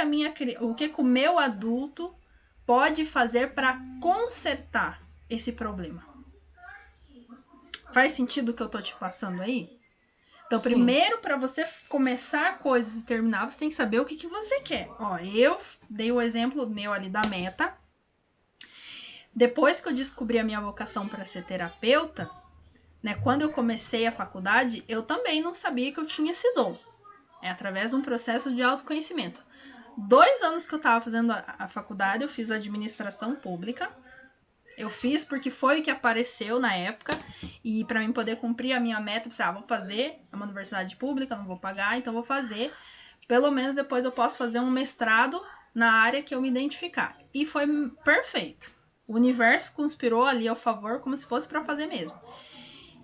o meu adulto pode fazer para consertar esse problema. Faz sentido o que eu tô te passando aí? Então, Sim. Primeiro, para você começar coisas e terminar, você tem que saber o que você quer. Eu dei o exemplo meu ali da meta. Depois que eu descobri a minha vocação para ser terapeuta, né? Quando eu comecei a faculdade, eu também não sabia que eu tinha esse dom. É através de um processo de autoconhecimento. 2 anos que eu estava fazendo a faculdade, eu fiz administração pública. Eu fiz porque foi o que apareceu na época. E para mim poder cumprir a minha meta, eu pensei, vou fazer, é uma universidade pública, não vou pagar, então vou fazer. Pelo menos depois eu posso fazer um mestrado na área que eu me identificar. E foi perfeito. O universo conspirou ali ao favor, como se fosse para fazer mesmo.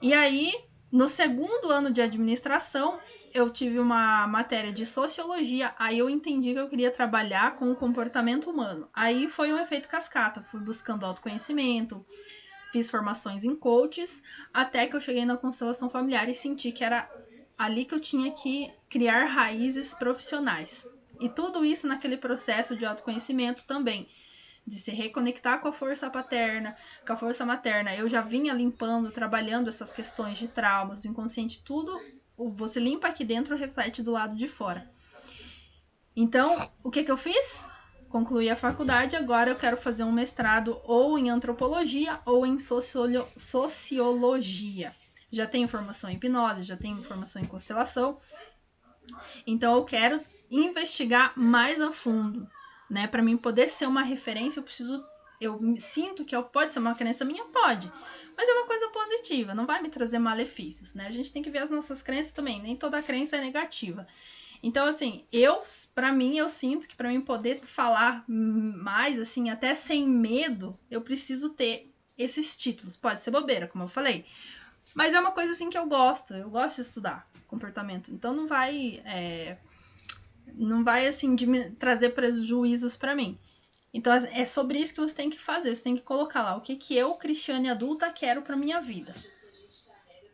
E aí, no segundo ano de administração, eu tive uma matéria de sociologia, aí eu entendi que eu queria trabalhar com o comportamento humano. Aí foi um efeito cascata, fui buscando autoconhecimento, fiz formações em coaches, até que eu cheguei na constelação familiar e senti que era ali que eu tinha que criar raízes profissionais. E tudo isso naquele processo de autoconhecimento também, de se reconectar com a força paterna, com a força materna. Eu já vinha limpando, trabalhando essas questões de traumas, do inconsciente, tudo. Você limpa aqui dentro, reflete do lado de fora. Então, o que eu fiz? Concluí a faculdade, agora eu quero fazer um mestrado ou em antropologia ou em sociologia. Já tenho formação em hipnose, já tenho formação em constelação. Então, eu quero investigar mais a fundo, né? Para mim poder ser uma referência, eu sinto que pode ser uma crença minha, pode. Mas é uma coisa positiva, não vai me trazer malefícios, né? A gente tem que ver as nossas crenças também, nem toda crença é negativa. Então, assim, eu sinto que para mim poder falar mais, assim, até sem medo, eu preciso ter esses títulos. Pode ser bobeira, como eu falei. Mas é uma coisa, assim, que eu gosto de estudar comportamento. Então, não vai, assim, trazer prejuízos para mim. Então, é sobre isso que você tem que fazer. Você tem que colocar lá o que eu, Cristiane adulta, quero pra minha vida.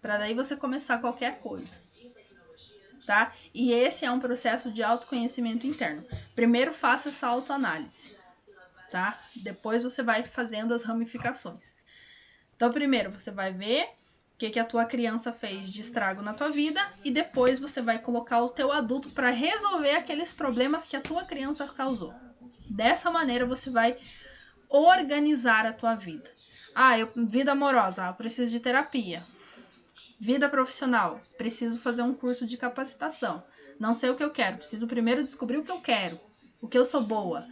Pra daí você começar qualquer coisa. Tá? E esse é um processo de autoconhecimento interno. Primeiro, faça essa autoanálise. Tá? Depois você vai fazendo as ramificações. Então, primeiro, você vai ver o que a tua criança fez de estrago na tua vida. E depois você vai colocar o teu adulto para resolver aqueles problemas que a tua criança causou. Dessa maneira você vai organizar a tua vida. Vida amorosa, eu preciso de terapia. Vida profissional, preciso fazer um curso de capacitação. Não sei o que eu quero, preciso primeiro descobrir o que eu quero, o que eu sou boa.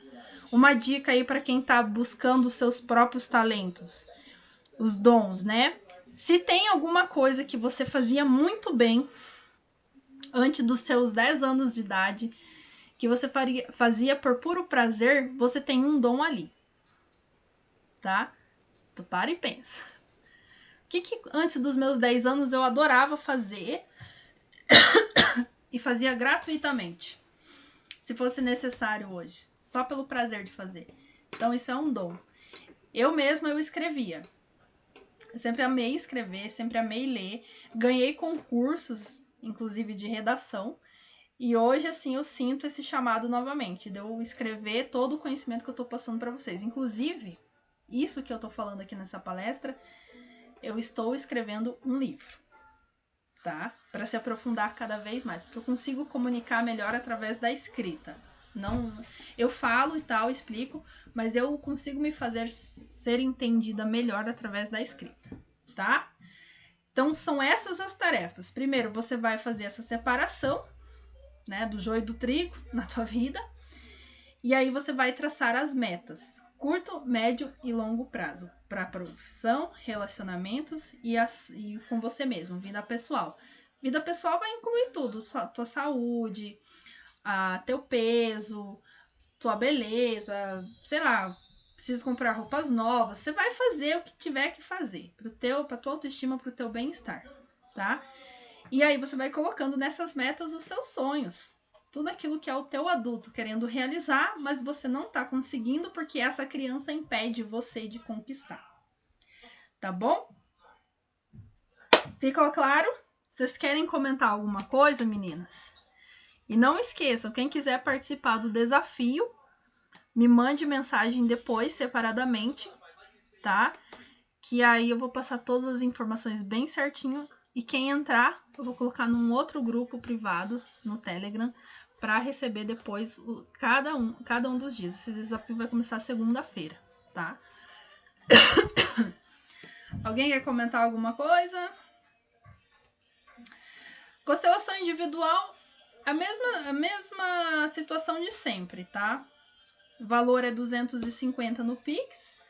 Uma dica aí para quem está buscando os seus próprios talentos, os dons, né? Se tem alguma coisa que você fazia muito bem antes dos seus 10 anos de idade, que você fazia por puro prazer, você tem um dom ali. Tá? Tu para e pensa. O que antes dos meus 10 anos eu adorava fazer e fazia gratuitamente, se fosse necessário hoje, só pelo prazer de fazer. Então isso é um dom. Eu mesma escrevia. Eu sempre amei escrever, sempre amei ler. Ganhei concursos, inclusive de redação. E hoje, assim, eu sinto esse chamado novamente, de eu escrever todo o conhecimento que eu tô passando para vocês. Inclusive, isso que eu tô falando aqui nessa palestra, eu estou escrevendo um livro, tá? Para se aprofundar cada vez mais, porque eu consigo comunicar melhor através da escrita. Não, eu falo e tal, explico, mas eu consigo me fazer ser entendida melhor através da escrita, tá? Então, são essas as tarefas. Primeiro, você vai fazer essa separação, né, do joio e do trigo na tua vida. E aí você vai traçar as metas, curto, médio e longo prazo, para profissão, relacionamentos e com você mesmo, vida pessoal. Vida pessoal vai incluir tudo, tua saúde, teu peso, tua beleza, sei lá, preciso comprar roupas novas. Você vai fazer o que tiver que fazer pra tua autoestima, pro teu bem-estar, tá? E aí você vai colocando nessas metas os seus sonhos. Tudo aquilo que é o teu adulto querendo realizar, mas você não tá conseguindo porque essa criança impede você de conquistar. Tá bom? Ficou claro? Vocês querem comentar alguma coisa, meninas? E não esqueçam, quem quiser participar do desafio, me mande mensagem depois, separadamente, tá? Que aí eu vou passar todas as informações bem certinho. E quem entrar, eu vou colocar num outro grupo privado no Telegram para receber depois cada um dos dias. Esse desafio vai começar segunda-feira, tá? Alguém quer comentar alguma coisa? Constelação individual, a mesma situação de sempre, tá? O valor é 250 no Pix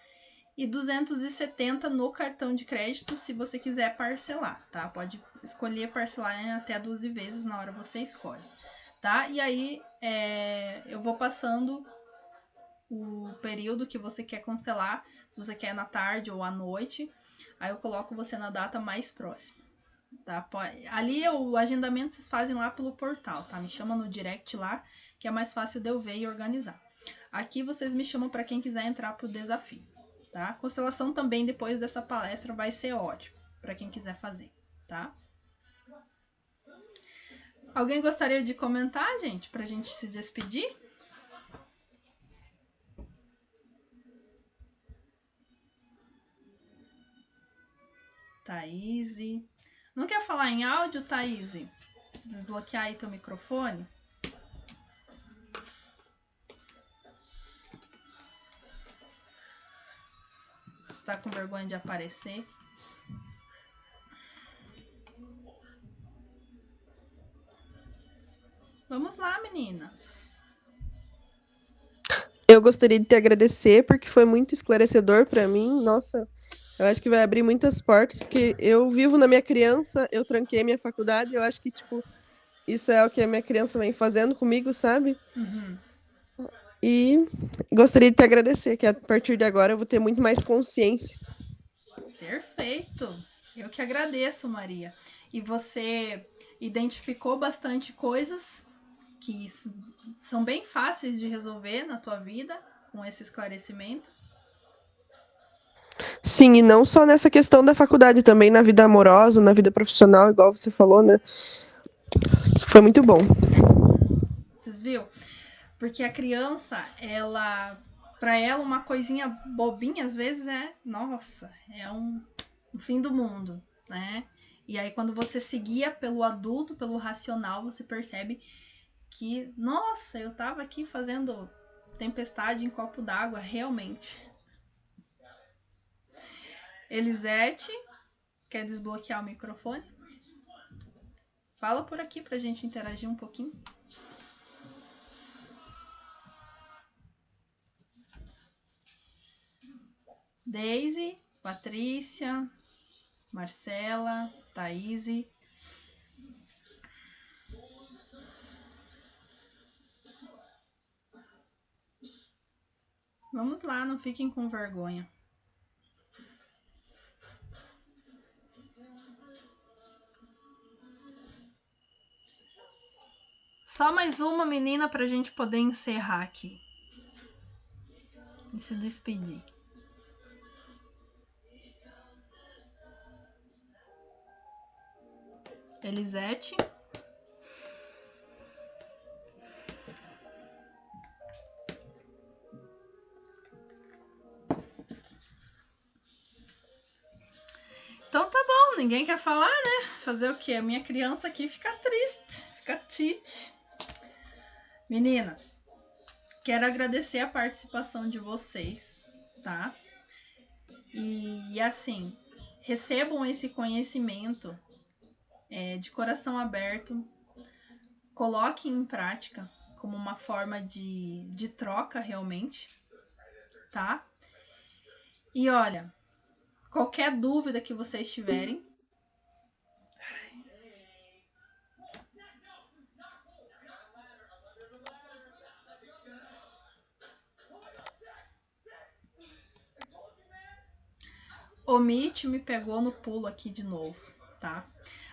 e 270 no cartão de crédito, se você quiser parcelar, tá? Pode escolher parcelar em até 12 vezes, na hora você escolhe, tá? E aí, eu vou passando o período que você quer constelar, se você quer na tarde ou à noite, aí eu coloco você na data mais próxima, tá? Ali o agendamento vocês fazem lá pelo portal, tá? Me chama no direct lá, que é mais fácil de eu ver e organizar. Aqui vocês me chamam para quem quiser entrar pro desafio, tá? Constelação também depois dessa palestra vai ser ótimo para quem quiser fazer, tá? Alguém gostaria de comentar, gente, pra gente se despedir? Thaís. Não quer falar em áudio, Thaís? Desbloquear aí teu microfone. Você está com vergonha de aparecer? Vamos lá, meninas. Eu gostaria de te agradecer porque foi muito esclarecedor para mim. Nossa, eu acho que vai abrir muitas portas, porque eu vivo na minha criança, eu tranquei minha faculdade, eu acho que, tipo, isso é o que a minha criança vem fazendo comigo, sabe? Uhum. E gostaria de te agradecer, que a partir de agora eu vou ter muito mais consciência. Perfeito. Eu que agradeço, Maria. E você identificou bastante coisas que são bem fáceis de resolver na tua vida com esse esclarecimento. Sim, e não só nessa questão da faculdade, também na vida amorosa, na vida profissional, igual você falou, né? Foi muito bom. Vocês viram? Porque a criança, para ela, uma coisinha bobinha, às vezes nossa, é um fim do mundo, né? E aí, quando você se guia pelo adulto, pelo racional, você percebe que, nossa, eu tava aqui fazendo tempestade em copo d'água, realmente. Elisete, quer desbloquear o microfone? Fala por aqui pra gente interagir um pouquinho. Daisy, Patrícia, Marcela, Thaís. Vamos lá, não fiquem com vergonha. Só mais uma menina pra gente poder encerrar aqui. E se despedir. Elisete. Então tá bom, ninguém quer falar, né? Fazer o quê? A minha criança aqui fica triste, fica tite. Meninas, quero agradecer a participação de vocês, tá? E assim, recebam esse conhecimento de coração aberto, coloquem em prática como uma forma de troca realmente, tá? E olha, qualquer dúvida que vocês tiverem, o Meet me pegou no pulo aqui de novo, tá?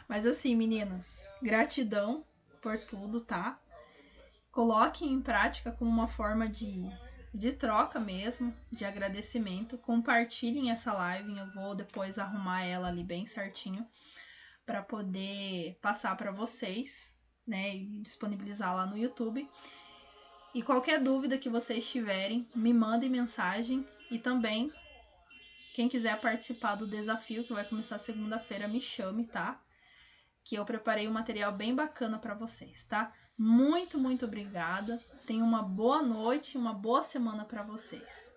Mas assim, meninas, gratidão por tudo, tá? Coloquem em prática como uma forma de troca mesmo, de agradecimento. Compartilhem essa live, eu vou depois arrumar ela ali bem certinho para poder passar para vocês, né, e disponibilizar lá no YouTube. E qualquer dúvida que vocês tiverem, me mandem mensagem e também quem quiser participar do desafio que vai começar segunda-feira, me chame, tá? Que eu preparei um material bem bacana para vocês, tá? Muito, muito obrigada. Tenham uma boa noite e uma boa semana para vocês.